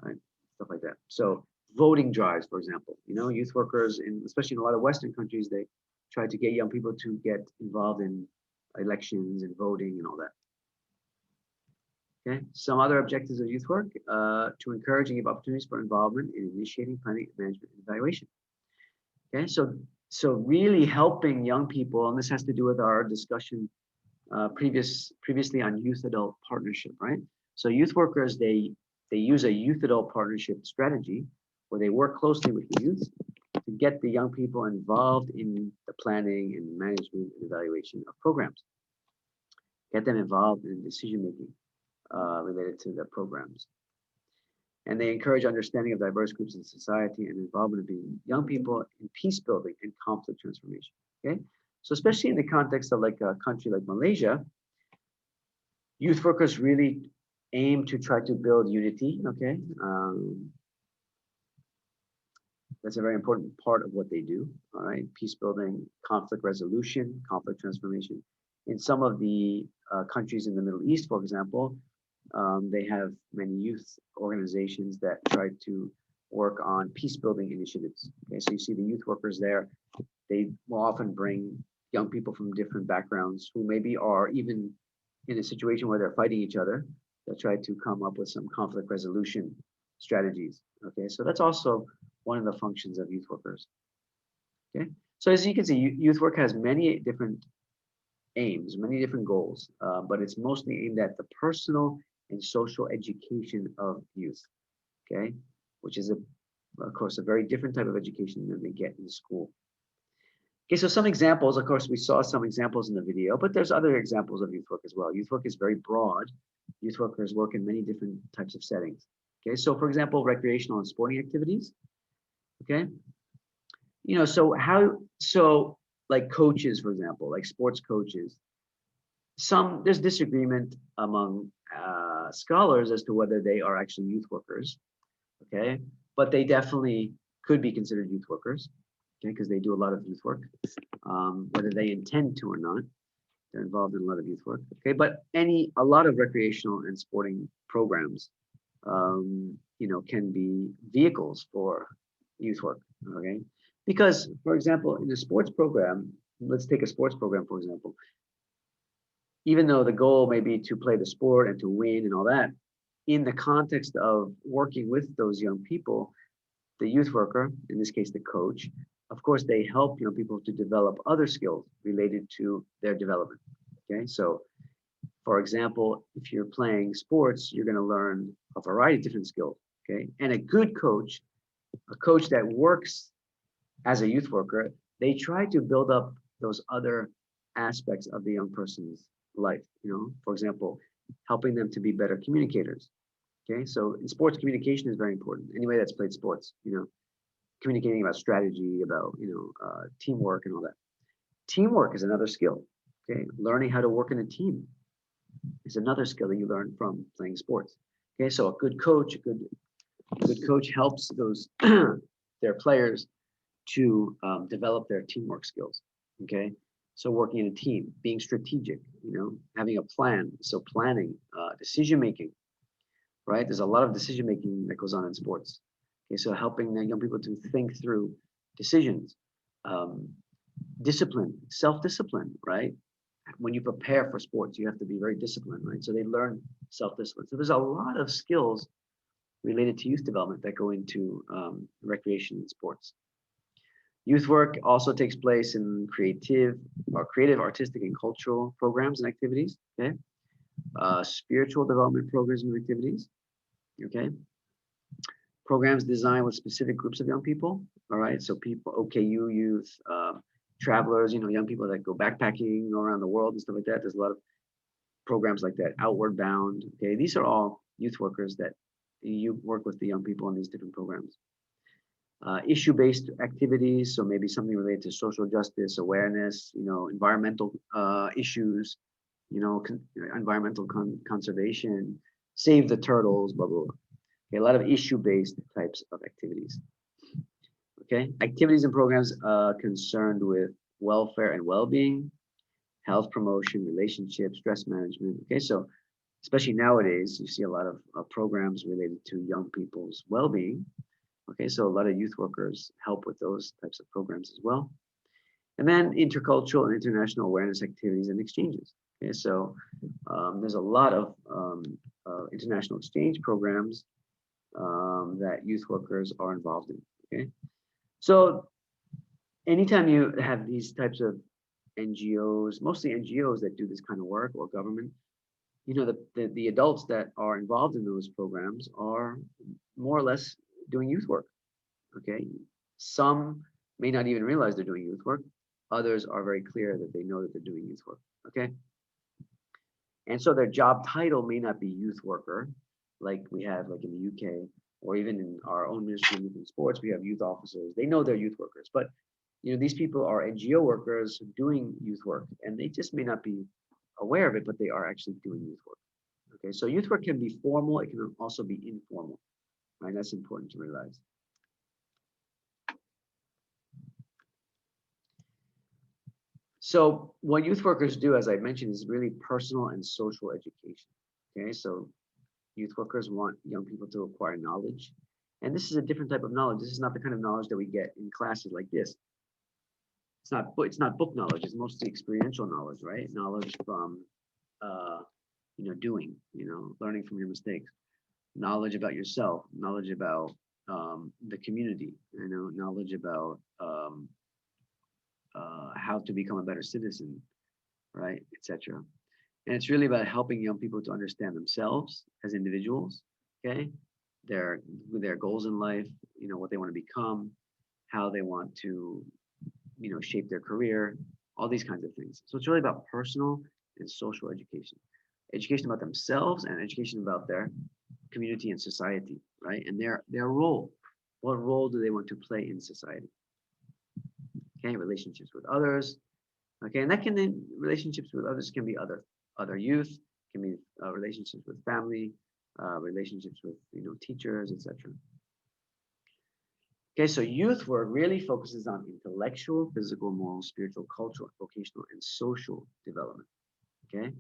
right? Stuff like that. So voting drives, for example, youth workers, especially in a lot of Western countries, they try to get young people to get involved in elections and voting and all that. Okay, some other objectives of youth work, to encourage and give opportunities for involvement in initiating, planning, management, and evaluation. Okay, so really helping young people, and this has to do with our discussion previously on youth-adult partnership, right? So youth workers, they use a youth-adult partnership strategy where they work closely with the youth to get the young people involved in the planning and management and evaluation of programs. Get them involved in decision making related to the programs. And they encourage understanding of diverse groups in society and involvement of being young people in peace building and conflict transformation. Okay, so especially in the context of like a country like Malaysia, youth workers really aim to try to build unity. Okay, that's a very important part of what they do. All right, peace building, conflict resolution, conflict transformation. In some of the countries in the Middle East, for example, they have many youth organizations that try to work on peace building initiatives. Okay, so you see the youth workers there, they will often bring young people from different backgrounds who maybe are even in a situation where they're fighting each other. They'll try to come up with some conflict resolution strategies. Okay, so that's also one of the functions of youth workers. Okay, so as you can see, youth work has many different aims, many different goals, but it's mostly aimed at the personal and social education of youth, okay, which is, of course, a very different type of education than they get in school. Okay, so some examples, of course, we saw some examples in the video, but there's other examples of youth work as well. Youth work is very broad. Youth workers work in many different types of settings. Okay, so for example, recreational and sporting activities. Okay, you know, so like coaches, for example, like sports coaches, there's disagreement among scholars as to whether they are actually youth workers, okay, but they definitely could be considered youth workers, okay, because they do a lot of youth work, whether they intend to or not, they're involved in a lot of youth work, okay, but a lot of recreational and sporting programs, you know, can be vehicles for youth work, okay, because, for example, in a sports program, let's take a sports program, for example, even though the goal may be to play the sport and to win and all that, in the context of working with those young people, the youth worker, in this case, the coach, of course, they help young people to develop other skills related to their development. Okay, so for example, if you're playing sports, you're going to learn a variety of different skills. Okay, and a good coach, a coach that works as a youth worker, they try to build up those other aspects of the young person's life, you know, for example, helping them to be better communicators. Okay, so in sports, communication is very important. Anybody that's played sports, you know, communicating about strategy, about, you know, teamwork and all that. Teamwork is another skill. Okay, learning how to work in a team is another skill that you learn from playing sports. Okay, so a good coach, a good coach helps those their players to develop their teamwork skills. Okay, so working in a team, being strategic, you know, having a plan. So planning, decision making, right? There's a lot of decision making that goes on in sports. Okay, so helping the young people to think through decisions, discipline, self-discipline, right? When you prepare for sports, you have to be very disciplined, right? So they learn self-discipline. So there's a lot of skills related to youth development that go into recreation and sports. Youth work also takes place in creative, artistic, and cultural programs and activities. Okay, spiritual development programs and activities. Okay, programs designed with specific groups of young people. All right, so people, OKU youth, travelers, you know, young people that go backpacking around the world and stuff like that. There's a lot of programs like that. Outward Bound. Okay, these are all youth workers that you work with the young people in these different programs. Issue-based activities, so maybe something related to social justice, awareness, you know, environmental issues, you know, environmental conservation, save the turtles, blah, blah, blah. Okay, a lot of issue-based types of activities. Okay, activities and programs concerned with welfare and well-being, health promotion, relationships, stress management. Okay, so especially nowadays, you see a lot of programs related to young people's well-being. Okay, so a lot of youth workers help with those types of programs as well. And then intercultural and international awareness activities and exchanges. Okay, so there's a lot of international exchange programs that youth workers are involved in. Okay, so anytime you have these types of NGOs, mostly NGOs that do this kind of work, or government, you know, the adults that are involved in those programs are more or less doing youth work. Okay, Some may not even realize they're doing youth work. Others are very clear that they know that they're doing youth work. Okay. And so their job title may not be youth worker, like we have like in the UK, or even in our own ministry of youth and sports, we have youth officers. They know they're youth workers, but these people are NGO workers doing youth work, and they just may not be aware of it, but they are actually doing youth work. Okay, so youth work can be formal, it can also be informal, right? That's important to realize. So what youth workers do, as I mentioned, is really personal and social education. Okay, so youth workers want young people to acquire knowledge. And this is a different type of knowledge. This is not the kind of knowledge that we get in classes like this. It's not book knowledge, it's mostly experiential knowledge, right? Knowledge from doing, learning from your mistakes, knowledge about yourself, knowledge about the community, knowledge about how to become a better citizen, right, etc. And it's really about helping young people to understand themselves as individuals, okay, their goals in life, what they want to become, how they want to, shape their career, all these kinds of things. So it's really about personal and social education, education about themselves and education about their community and society, right? And their role. What role do they want to play in society? Okay, relationships with others. Okay, and that can then relationships with others can be other youth, can be relationships with family, relationships with teachers, etc. Okay, so youth work really focuses on intellectual, physical, moral, spiritual, cultural, vocational, and social development. Okay,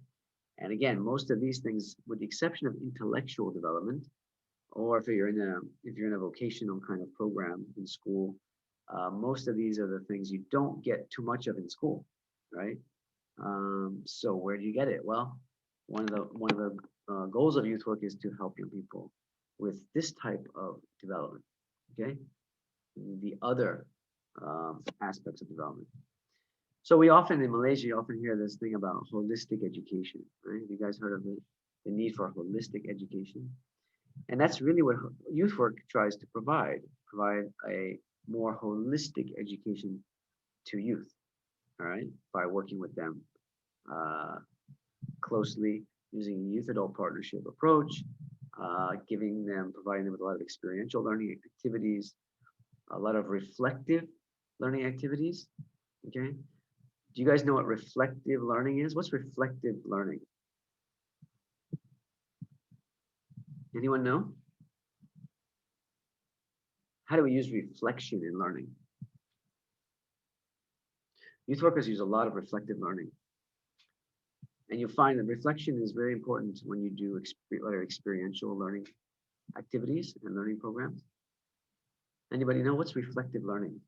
and again, most of these things, with the exception of intellectual development, or if you're in a vocational kind of program in school, most of these are the things you don't get too much of in school, right? So where do you get it? Well, one of the goals of youth work is to help young people with this type of development. Okay, the other aspects of development. So we often in Malaysia, you often hear this thing about holistic education, right? Have you guys heard of the need for holistic education? And that's really what youth work tries to provide a more holistic education to youth, all right, by working with them closely, using a youth adult partnership approach, providing them with a lot of experiential learning activities, a lot of reflective learning activities. Okay, do you guys know what reflective learning is? What's reflective learning? Anyone know? How do we use reflection in learning? Youth workers use a lot of reflective learning. And you'll find that reflection is very important when you do experiential learning activities and learning programs. Anybody know what's reflective learning?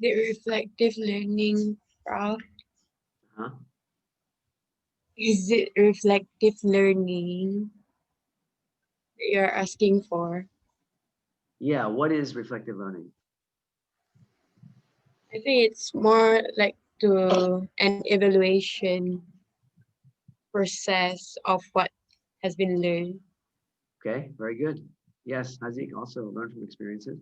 The reflective learning, Prof? Huh? Is it reflective learning that you're asking for? Yeah, what is reflective learning? I think it's more like to an evaluation process of what has been learned. Okay, very good. Yes, Hazik also learn from experiences.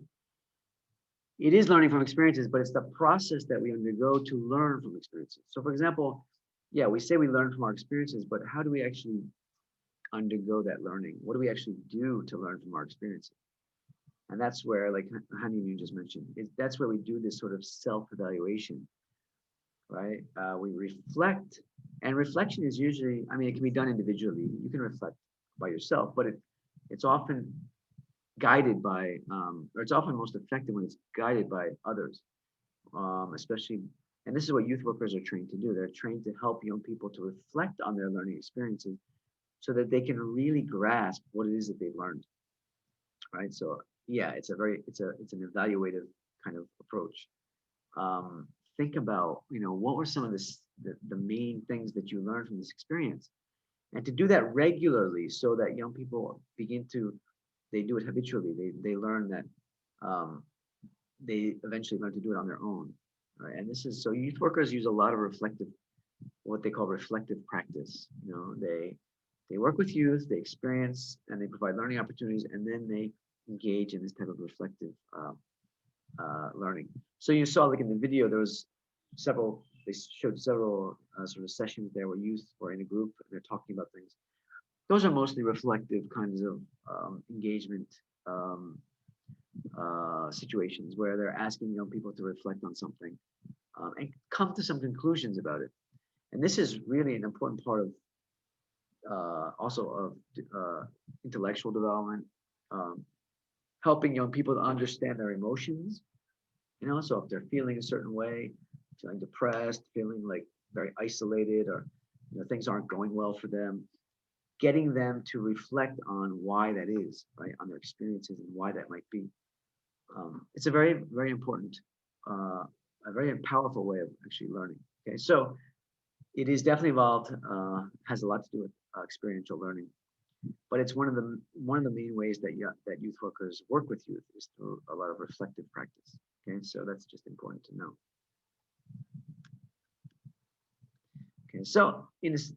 It is learning from experiences, but it's the process that we undergo to learn from experiences. So for example, yeah, we say we learn from our experiences, but how do we actually undergo that learning? What do we actually do to learn from our experiences? And that's where, like Hani, you just mentioned, that's where we do this sort of self-evaluation, right? We reflect, and reflection is usually, I mean, it can be done individually. You can reflect by yourself, but it's often guided by, or it's often most effective when it's guided by others, especially, and this is what youth workers are trained to do. They're trained to help young people to reflect on their learning experiences so that they can really grasp what it is that they've learned, right? So yeah, it's an evaluative kind of approach. Think about, what were some of the main things that you learned from this experience, and to do that regularly so that young people they do it habitually. They learn that they eventually learn to do it on their own. right? And this is so youth workers use a lot of reflective, what they call reflective practice. You know, they work with youth, they experience, and they provide learning opportunities, and then they engage in this type of reflective learning. So you saw, like in the video, there was several. They showed several sort of sessions there where youth were in a group and they're talking about things. Those are mostly reflective kinds of engagement situations where they're asking young people to reflect on something and come to some conclusions about it. And this is really an important part of also of intellectual development, helping young people to understand their emotions. You know, so if they're feeling a certain way, feeling depressed, feeling like very isolated, or things aren't going well for them, getting them to reflect on why that is, right, on their experiences and why that might be. It's a very, very important, a very powerful way of actually learning. Okay, so it is definitely involved, has a lot to do with experiential learning, but it's one of the main ways that that youth workers work with youth is through a lot of reflective practice. Okay, so that's just important to know. Okay, so in this,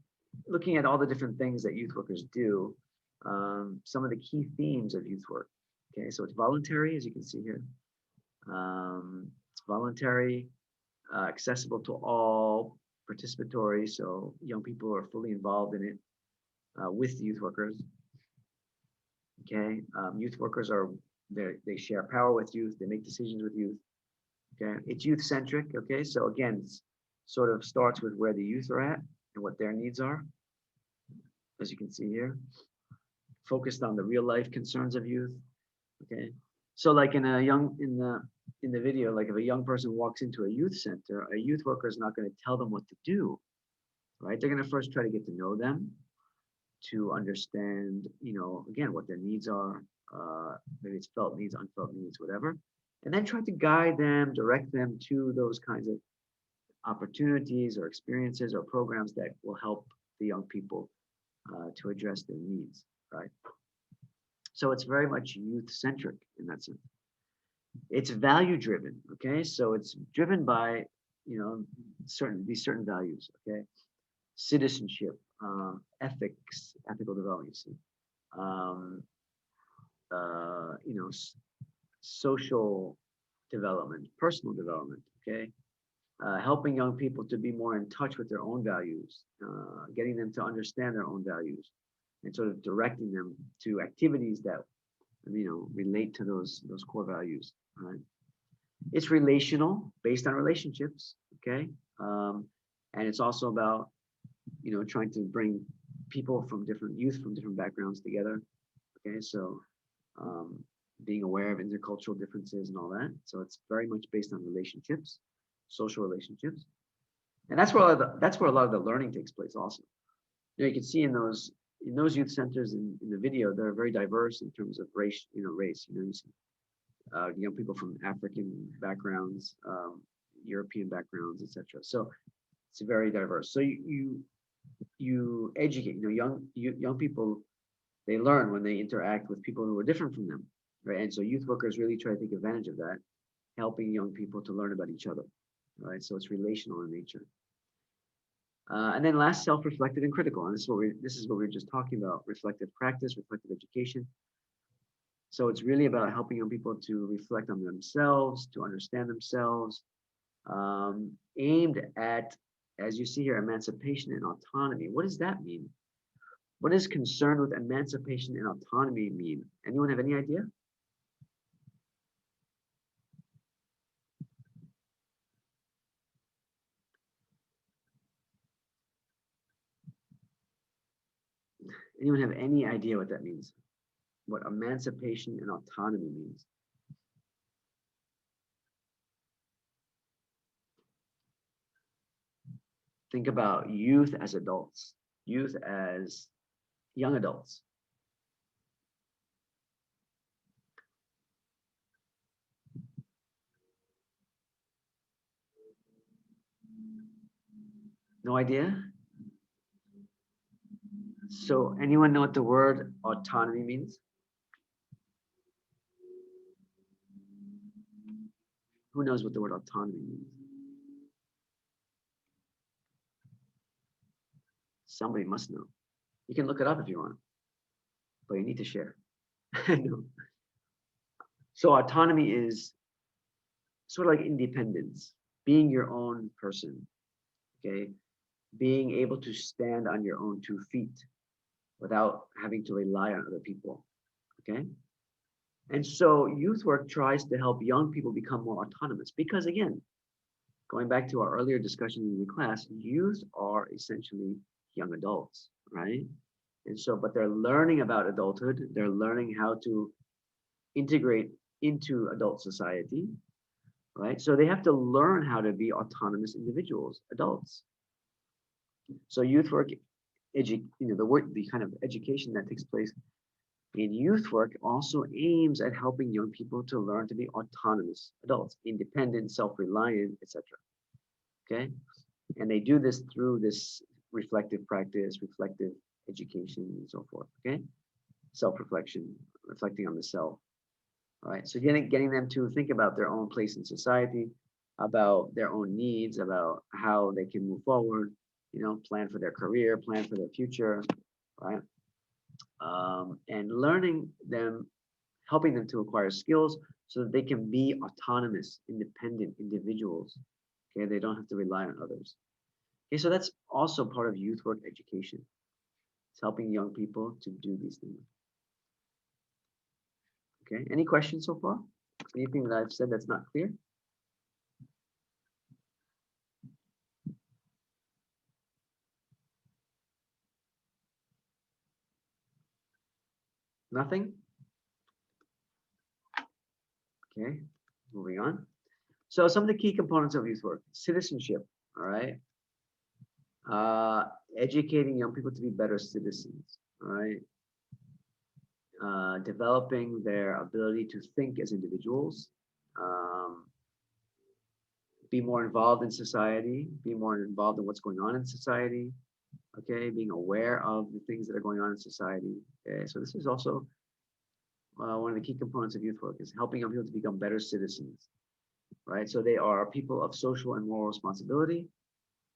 looking at all the different things that youth workers do, some of the key themes of youth work. Okay, so it's voluntary, as you can see here. It's voluntary, accessible to all, participatory, so young people are fully involved in it with youth workers. Okay, youth workers are they share power with youth, they make decisions with youth. Okay, it's youth centric. Okay, so again, it's sort of starts with where the youth are at and what their needs are, as you can see here, focused on the real life concerns of youth. Okay, so like in the video, like if a young person walks into a youth center, a youth worker is not going to tell them what to do, right? They're going to first try to get to know them, to understand, again, what their needs are. Maybe it's felt needs, unfelt needs, whatever, and then try to guide them, direct them to those kinds of opportunities or experiences or programs that will help the young people to address their needs, right? So it's very much youth-centric in that sense. It's value-driven, okay? So it's driven by, these certain values, okay? Citizenship, ethics, ethical development, social development, personal development, okay? Helping young people to be more in touch with their own values, getting them to understand their own values, and sort of directing them to activities that relate to those core values. Right? It's relational, based on relationships. Okay, and it's also about trying to bring people from different backgrounds together. Okay, so being aware of intercultural differences and all that. So it's very much based on relationships, social relationships, and that's where a lot of the learning takes place. Also, you can see in those youth centers in the video, they're very diverse in terms of race. You see young people from African backgrounds, European backgrounds, etc. So it's very diverse. So you educate. Young people, they learn when they interact with people who are different from them, right? And so youth workers really try to take advantage of that, helping young people to learn about each other, right? So it's relational in nature. And then last, self-reflective and critical. And this is what we were just talking about: reflective practice, reflective education. So it's really about helping young people to reflect on themselves, to understand themselves, aimed at, as you see here, emancipation and autonomy. What does that mean? What does concern with emancipation and autonomy mean? Anyone have any idea? Anyone have any idea what that means? What emancipation and autonomy means? Think about youth as adults, youth as young adults. No idea? So anyone know what the word autonomy means? Who knows what the word autonomy means? Somebody must know. You can look it up if you want, but you need to share. No. So autonomy is sort of like independence, being your own person, okay? Being able to stand on your own 2 feet without having to rely on other people, okay? And so youth work tries to help young people become more autonomous because, again, going back to our earlier discussion in the class, youth are essentially young adults, right? And so, but they're learning about adulthood, they're learning how to integrate into adult society, right? So they have to learn how to be autonomous individuals, adults. So youth work, the kind of education that takes place in youth work also aims at helping young people to learn to be autonomous adults, independent, self-reliant, etc. Okay, and they do this through this reflective practice, reflective education, and so forth. Okay, self-reflection, reflecting on the self. All right, so getting them to think about their own place in society, about their own needs, about how they can move forward, plan for their career, plan for their future, right? And learning them, helping them to acquire skills so that they can be autonomous, independent individuals. Okay, they don't have to rely on others. Okay, so that's also part of youth work education. It's helping young people to do these things. Okay, any questions so far? Anything that I've said that's not clear? Nothing? Okay, moving on. So some of the key components of youth work: citizenship, all right? Educating young people to be better citizens, all right? Developing their ability to think as individuals, be more involved in society, be more involved in what's going on in society, okay? Being aware of the things that are going on in society. Okay, so this is also one of the key components of youth work, is helping young people to become better citizens, right? So they are people of social and moral responsibility,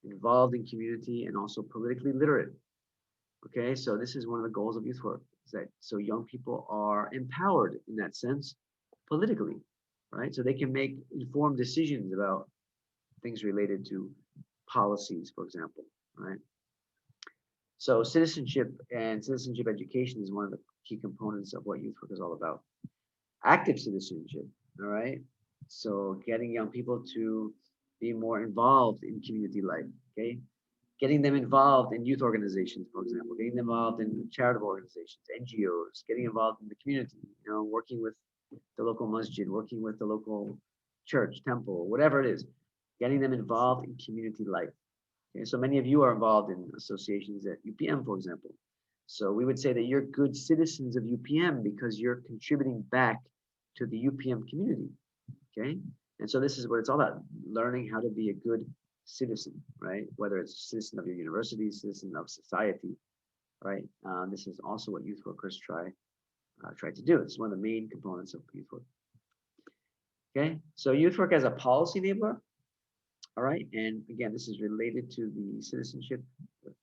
involved in community, and also politically literate. Okay, so this is one of the goals of youth work, is that so young people are empowered in that sense politically, right? So they can make informed decisions about things related to policies, for example, right? So citizenship and citizenship education is one of the key components of what youth work is all about. Active citizenship, all right? So getting young people to be more involved in community life, okay? Getting them involved in youth organizations, for example, getting them involved in charitable organizations, NGOs, getting involved in the community, working with the local masjid, working with the local church, temple, whatever it is, getting them involved in community life. Okay, so many of you are involved in associations at UPM, for example. So we would say that you're good citizens of UPM because you're contributing back to the UPM community, okay? And so this is what it's all about, learning how to be a good citizen, right? Whether it's a citizen of your university, citizen of society, right? This is also what youth workers try to do. It's one of the main components of youth work. Okay, so youth work as a policy enabler, all right? And again, this is related to the citizenship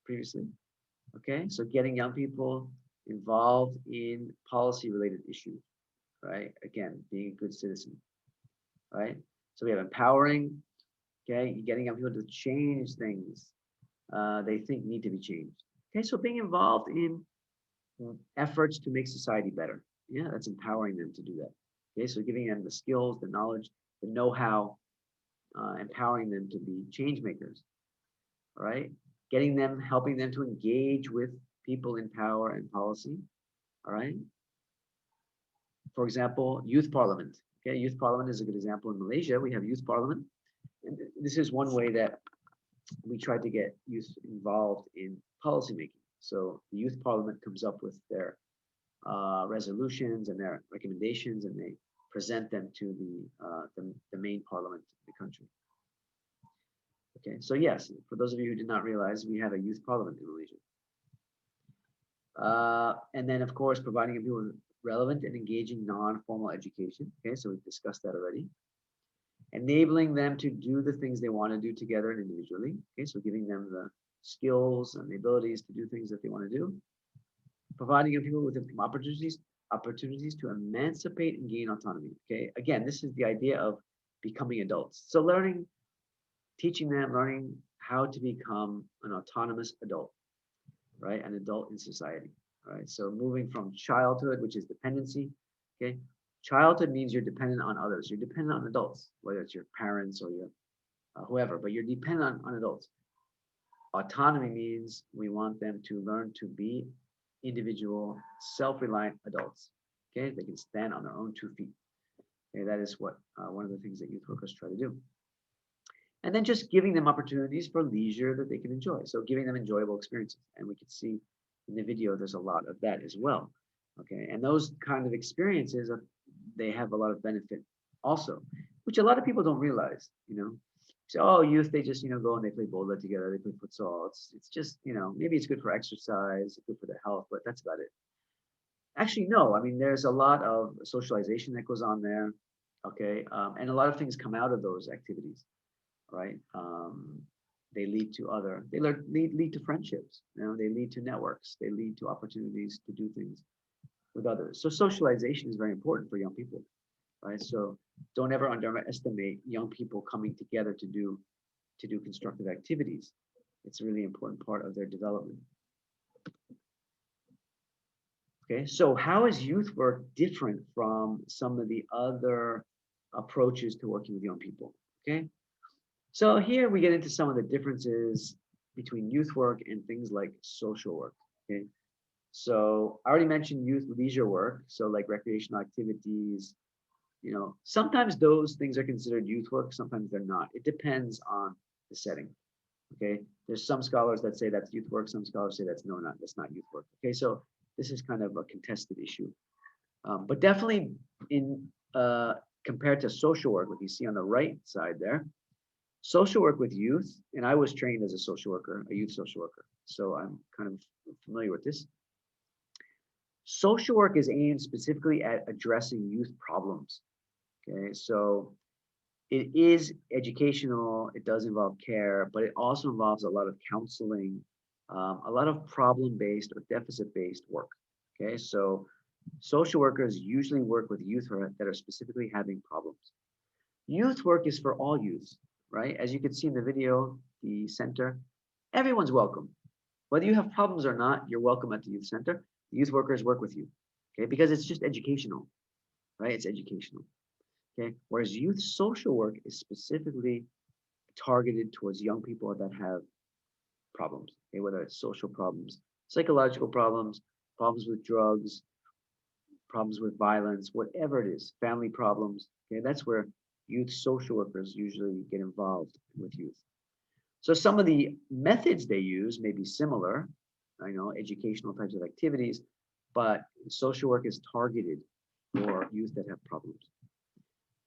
previously. Okay, so getting young people involved in policy-related issues, right? Again, being a good citizen, right? So we have empowering, okay, getting young people to change things they think need to be changed. Okay, so being involved in efforts to make society better. Yeah, that's empowering them to do that. Okay, so giving them the skills, the knowledge, the know-how, empowering them to be change makers. All right, helping them to engage with people in power and policy. All right. For example, youth parliament. Okay, youth parliament is a good example. In Malaysia, we have youth parliament. And this is one way that we try to get youth involved in policymaking. So the youth parliament comes up with their resolutions and their recommendations, and they present them to the main parliament of the country. Okay, so yes, for those of you who did not realize, we have a youth parliament in Malaysia. And then, of course, providing people with relevant and engaging non-formal education. Okay, so we've discussed that already. Enabling them to do the things they want to do together and individually. Okay, so giving them the skills and the abilities to do things that they want to do. Providing young people with opportunities to emancipate and gain autonomy. Okay, again, this is the idea of becoming adults. So teaching them, learning how to become an autonomous adult, right? An adult in society, right? So moving from childhood, which is dependency, okay? Childhood means you're dependent on others. You're dependent on adults, whether it's your parents or your whoever, but you're dependent on adults. Autonomy means we want them to learn to be individual, self-reliant adults. Okay, they can stand on their own 2 feet. Okay, that is what one of the things that youth workers try to do. And then just giving them opportunities for leisure that they can enjoy. So giving them enjoyable experiences. And we can see in the video, there's a lot of that as well. Okay, and those kind of experiences, they have a lot of benefit also, which a lot of people don't realize, So, oh, youth, they just, go and they play bola together, they play futsal. It's just, maybe it's good for exercise, good for their health, but that's about it. Actually, no. I mean, there's a lot of socialization that goes on there, okay? And a lot of things come out of those activities, right? They lead to friendships, they lead to networks, they lead to opportunities to do things with others. So socialization is very important for young people, right? So don't ever underestimate young people coming together to do constructive activities. It's a really important part of their development. Okay, so how is youth work different from some of the other approaches to working with young people? Okay, so here we get into some of the differences between youth work and things like social work. Okay, so I already mentioned youth leisure work, so like recreational activities. Sometimes those things are considered youth work, sometimes they're not. It depends on the setting. Okay, there's some scholars that say that's youth work, some scholars say that's not youth work. Okay, so this is kind of a contested issue, but definitely compared to social work, what you see on the right side there, social work with youth, and I was trained as a social worker, a youth social worker, so I'm kind of familiar with this. Social work is aimed specifically at addressing youth problems. Okay, so it is educational, it does involve care, but it also involves a lot of counseling, a lot of problem-based or deficit-based work. Okay, so social workers usually work with youth that are specifically having problems. Youth work is for all youths, right? As you can see in the video, the center, everyone's welcome. Whether you have problems or not, you're welcome at the youth center. The youth workers work with you, okay? Because it's just educational, right? It's educational, okay? Whereas youth social work is specifically targeted towards young people that have problems, okay? Whether it's social problems, psychological problems, problems with drugs, problems with violence, whatever it is, family problems, okay? That's where youth social workers usually get involved with youth. So some of the methods they use may be similar, educational types of activities, but social work is targeted for youth that have problems.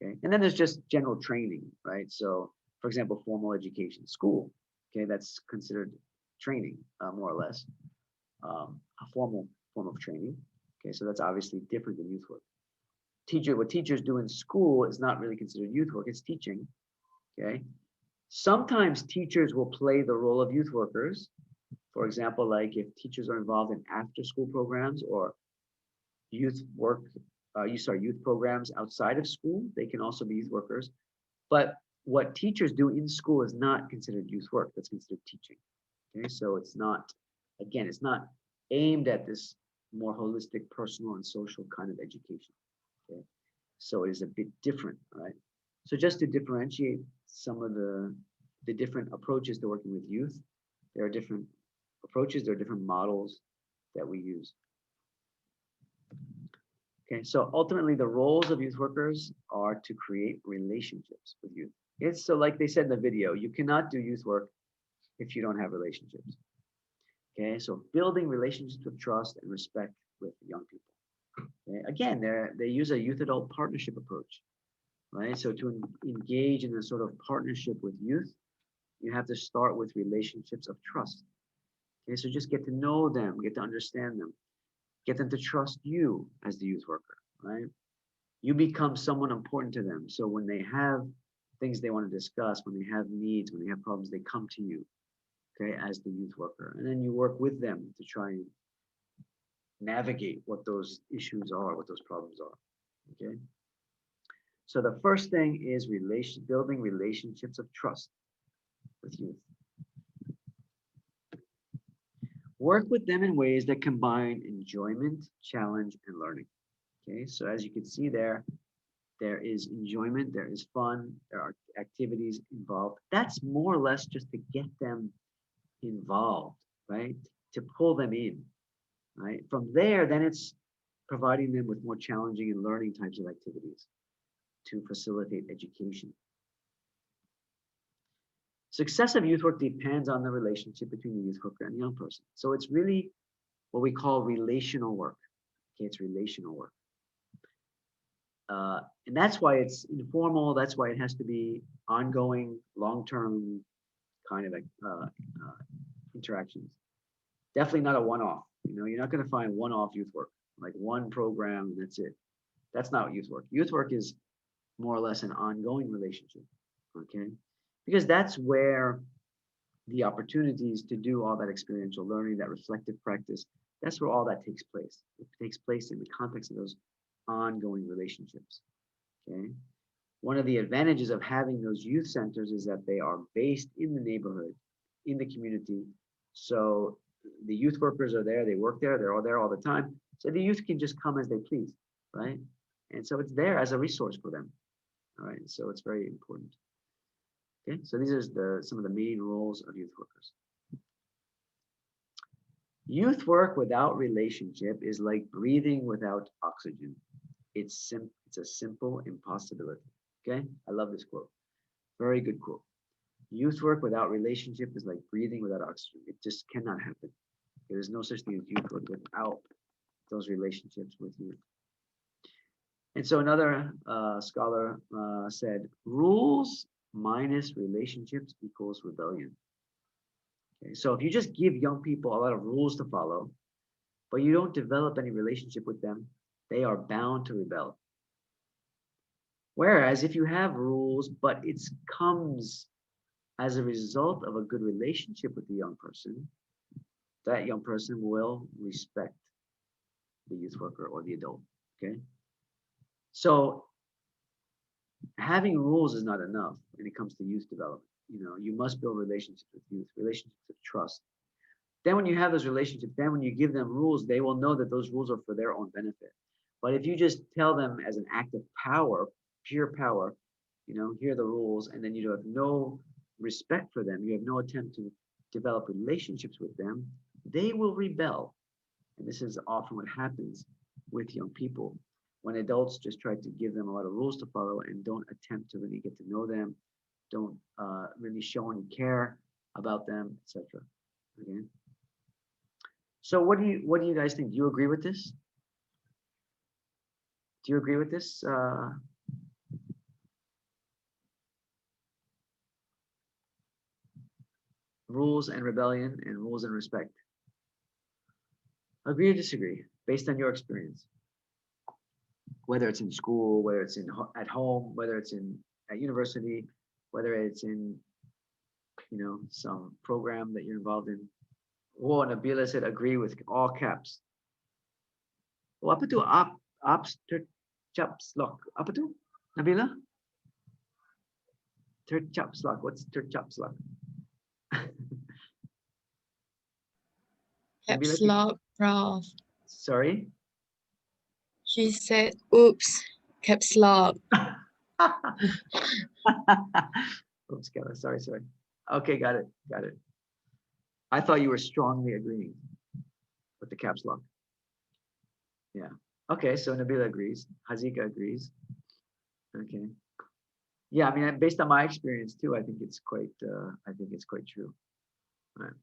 Okay, and then there's just general training, right? So, for example, formal education, school, okay, that's considered training, more or less, a formal form of training. Okay, so that's obviously different than youth work. What teachers do in school is not really considered youth work, it's teaching. Okay, sometimes teachers will play the role of youth workers. For example, like if teachers are involved in after-school programs or youth programs outside of school, they can also be youth workers. But what teachers do in school is not considered youth work, that's considered teaching. Okay, so it's not aimed at this more holistic, personal, and social kind of education. Okay, so it is a bit different, right? So just to differentiate some of the different approaches to working with youth, there are different approaches, there are different models that we use. Okay, so ultimately the roles of youth workers are to create relationships with youth. It's so like they said in the video, you cannot do youth work if you don't have relationships. Okay, so building relationships of trust and respect with young people. Okay? Again, they use a youth adult partnership approach, right? So to engage in a sort of partnership with youth, you have to start with relationships of trust. Okay, so just get to know them, get to understand them, get them to trust you as the youth worker, right? You become someone important to them. So when they have things they want to discuss, when they have needs, when they have problems, they come to you okay, as the youth worker. And then you work with them to try and navigate what those issues are, what those problems are, okay? So the first thing is building relationships of trust with youth. Work with them in ways that combine enjoyment, challenge, and learning. Okay, so as you can see there is enjoyment, there is fun, there are activities involved. That's more or less just to get them involved, right? To pull them in, right? From there, then it's providing them with more challenging and learning types of activities to facilitate education. Success of youth work depends on the relationship between the youth worker and the young person. So it's really what we call relational work. Okay, it's relational work. And that's why it's informal. That's why it has to be ongoing, long-term kind of interactions. Definitely not a one-off. You know, you're not going to find one-off youth work, like one program and that's it. That's not youth work. Youth work is more or less an ongoing relationship, okay? Because that's where the opportunities to do all that experiential learning, that reflective practice, that's where all that takes place. It takes place in the context of those ongoing relationships, okay? One of the advantages of having those youth centers is that they are based in the neighborhood, in the community. So the youth workers are there, they work there, they're all there all the time. So the youth can just come as they please, right? And so it's there as a resource for them, all right? So it's very important. Okay, so these are some of the main roles of youth workers. Youth work without relationship is like breathing without oxygen. It's a simple impossibility. Okay, I love this quote. Very good quote. Youth work without relationship is like breathing without oxygen. It just cannot happen. There is no such thing as youth work without those relationships with youth. And so another scholar said, rules minus relationships equals rebellion. Okay, so if you just give young people a lot of rules to follow, but you don't develop any relationship with them, they are bound to rebel. Whereas if you have rules, but it comes as a result of a good relationship with the young person, that young person will respect the youth worker or the adult, okay? So having rules is not enough when it comes to youth development. You know, you must build relationships with youth, relationships of trust. Then when you have those relationships, then when you give them rules, they will know that those rules are for their own benefit. But if you just tell them as an act of power, pure power, you know, here are the rules, and then you have no respect for them, you have no attempt to develop relationships with them, they will rebel. And this is often what happens with young people when adults just try to give them a lot of rules to follow and don't attempt to really get to know them, don't really show any care about them, etc. Okay. So what do you guys think? Do you agree with this? Do you agree with this? Rules and rebellion and rules and respect. Agree or disagree based on your experience? Whether it's in school, whether it's at home, whether it's at university, whether it's in, you know, some program that you're involved in. Oh, Nabila said agree with all caps. Oh, apa tu caps lock? Apa tu, Nabila? Caps lock. What's caps lock? Caps lock, prof. Sorry? She said, oops, caps lock. Oops, sorry. Okay, got it. I thought you were strongly agreeing with the caps lock. Yeah. Okay, so Nabila agrees. Hazika agrees. Okay. Yeah, I mean, based on my experience too, I think it's quite true. All right.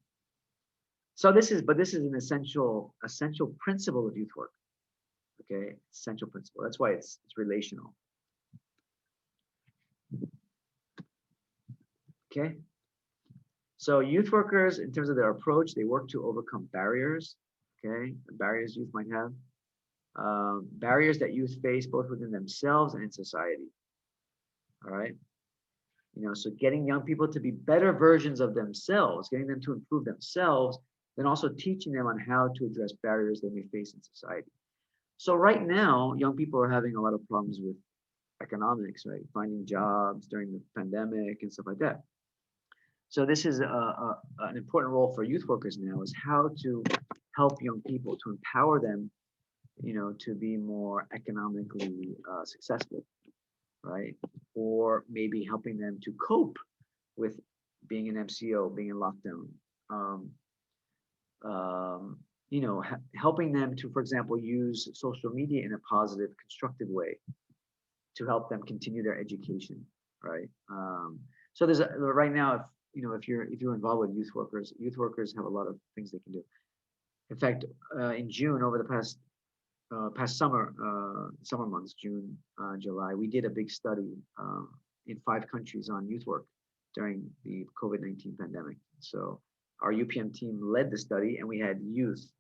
So this is an essential principle of youth work. Okay, essential principle. That's why it's relational. Okay. So youth workers, in terms of their approach, they work to overcome barriers. Okay, barriers youth might have, barriers that youth face both within themselves and in society. All right. So getting young people to be better versions of themselves, getting them to improve themselves, then also teaching them on how to address barriers they may face in society. So right now, young people are having a lot of problems with economics, right? Finding jobs during the pandemic and stuff like that. So this is an important role for youth workers now, is how to help young people, to empower them, to be more economically successful, right? Or maybe helping them to cope with being an MCO, being in lockdown. Helping them to, for example, use social media in a positive, constructive way to help them continue their education, right? So there's right now, if you're involved with youth workers have a lot of things they can do. In fact, in June, over the past summer months, June, July, we did a big study in 5 countries on youth work during the COVID-19 pandemic. So our UPM team led the study, and we had youth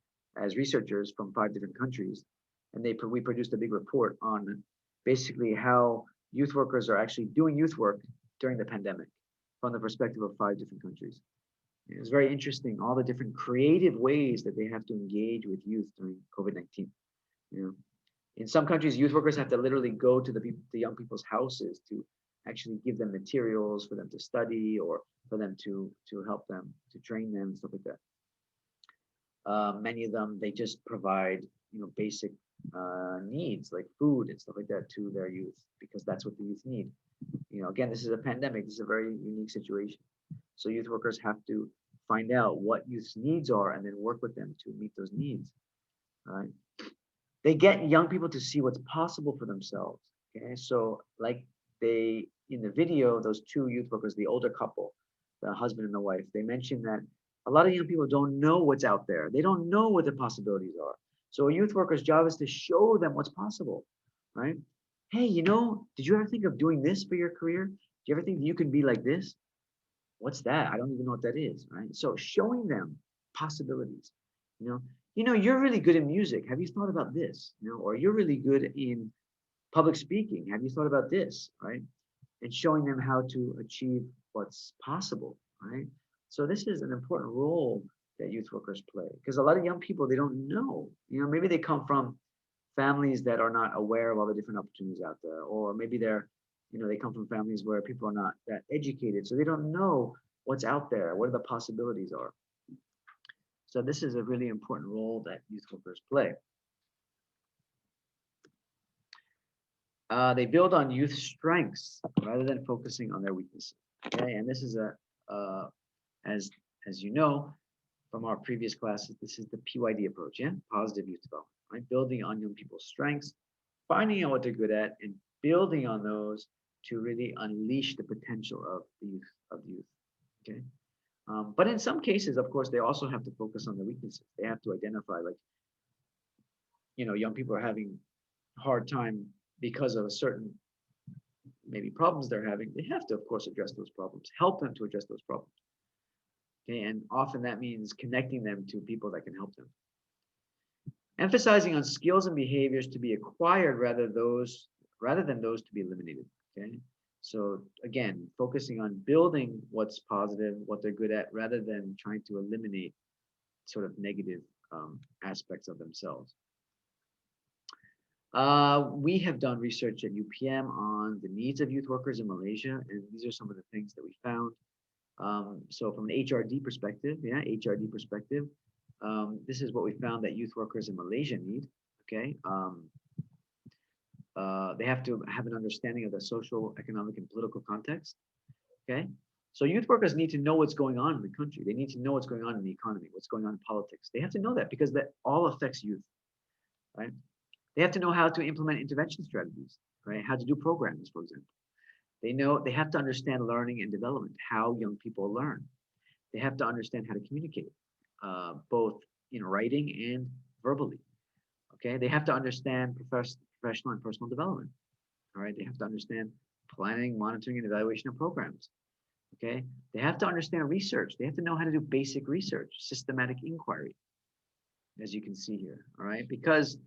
as researchers from 5 different countries, and we produced a big report on basically how youth workers are actually doing youth work during the pandemic from the perspective of 5 different countries. It was very interesting, all the different creative ways that they have to engage with youth during COVID-19. In some countries, youth workers have to literally go to the young people's houses to actually give them materials for them to study, or for them to help them, to train them, stuff like that. Many of them, they just provide basic needs like food and stuff like that to their youth, because that's what the youth need. Again, this is a pandemic. This is a very unique situation. So youth workers have to find out what youth's needs are and then work with them to meet those needs. Right? They get young people to see what's possible for themselves. Okay, so like in the video, those 2 youth workers, the older couple, the husband and the wife, they mentioned that a lot of young people don't know what's out there. They don't know what the possibilities are. So a youth worker's job is to show them what's possible, right? Hey, did you ever think of doing this for your career? Do you ever think you can be like this? What's that? I don't even know what that is, right? So showing them possibilities, you're really good in music. Have you thought about this? Or you're really good in public speaking. Have you thought about this, right? And showing them how to achieve what's possible, right? So this is an important role that youth workers play, because a lot of young people, they don't know, maybe they come from families that are not aware of all the different opportunities out there, or maybe they come from families where people are not that educated, so they don't know what's out there, what the possibilities are. So this is a really important role that youth workers play. They build on youth strengths rather than focusing on their weaknesses. Okay, and this is as you know from our previous classes, this is the PYD approach, yeah, positive youth development, right? Building on young people's strengths, finding out what they're good at, and building on those to really unleash the potential of the youth. Okay, but in some cases, of course, they also have to focus on the weaknesses. They have to identify, like, young people are having a hard time because of a certain maybe problems they're having. They have to, of course, address those problems, help them to address those problems. Okay, and often that means connecting them to people that can help them. Emphasizing on skills and behaviors to be acquired rather than those to be eliminated. Okay, so again, focusing on building what's positive, what they're good at, rather than trying to eliminate sort of negative aspects of themselves. We have done research at UPM on the needs of youth workers in Malaysia, and these are some of the things that we found. So from an HRD perspective, this is what we found that youth workers in Malaysia need. Okay, they have to have an understanding of the social, economic, and political context. Okay, so youth workers need to know what's going on in the country. They need to know what's going on in the economy, what's going on in politics. They have to know that, because that all affects youth, right? They have to know how to implement intervention strategies, right? How to do programs, for example. They have to understand learning and development, how young people learn. They have to understand how to communicate, both in writing and verbally. Okay, they have to understand professional and personal development. All right, they have to understand planning, monitoring, and evaluation of programs. Okay, they have to understand research. They have to know how to do basic research, systematic inquiry, as you can see here. All right, because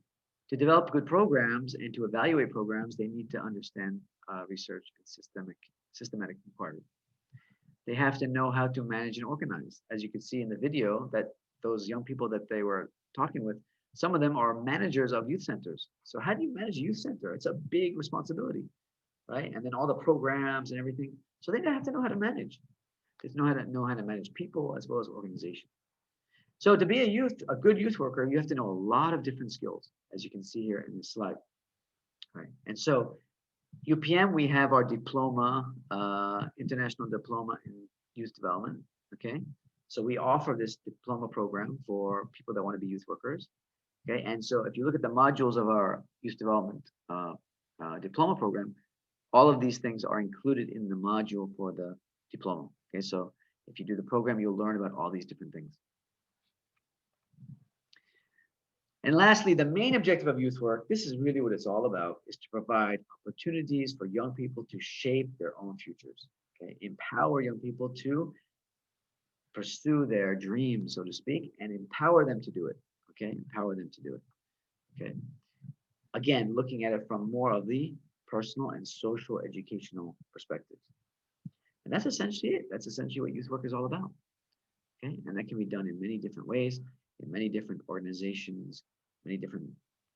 to develop good programs and to evaluate programs, they need to understand research and systemic systematic requirement. They have to know how to manage and organize. As you can see in the video, that those young people that they were talking with, some of them are managers of youth centers. So how do you manage a youth center? It's a big responsibility, right? And then all the programs and everything. So they have to know how to manage. They know how to manage people as well as organization. So to be a good youth worker, you have to know a lot of different skills, as you can see here in this slide. Right. And so UPM, we have our diploma, international diploma in youth development. Okay. So we offer this diploma program for people that want to be youth workers. Okay. And so if you look at the modules of our youth development diploma program, all of these things are included in the module for the diploma. Okay. So if you do the program, you'll learn about all these different things. And lastly, the main objective of youth work, this is really what it's all about, is to provide opportunities for young people to shape their own futures. Okay, empower young people to pursue their dreams, so to speak, and empower them to do it. Okay, empower them to do it. Okay, again, looking at it from more of the personal and social educational perspectives. And that's essentially it. That's essentially what youth work is all about. Okay, and that can be done in many different ways, in many different organizations, many different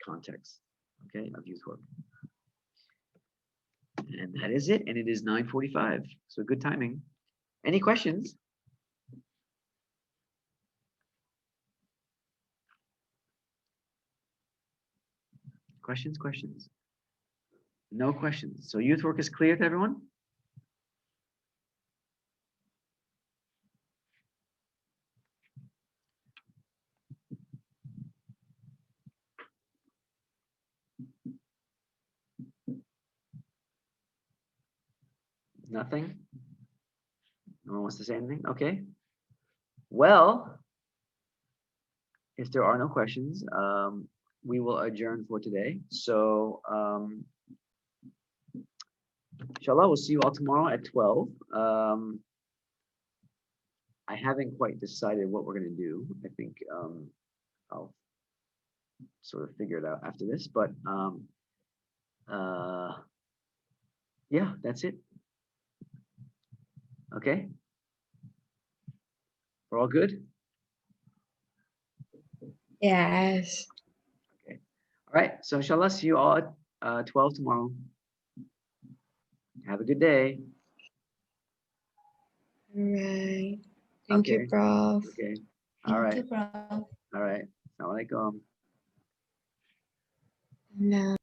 contexts, okay, of youth work. And that is it, and it is 9:45, so good timing. Any questions? Questions? No questions. So youth work is clear to everyone? Nothing? No one wants to say anything? Okay. Well, if there are no questions, we will adjourn for today. So, inshallah, we'll see you all tomorrow at 12. I haven't quite decided what we're going to do. I think I'll sort of figure it out after this, but yeah, that's it. Okay. We're all good? Yes. Okay. All right. So inshallah, see you all at 12 tomorrow. Have a good day. All right. Thank you, Okay. Prof. Okay. All right. Thank you, Prof. All right. Assalamu alaikum. No.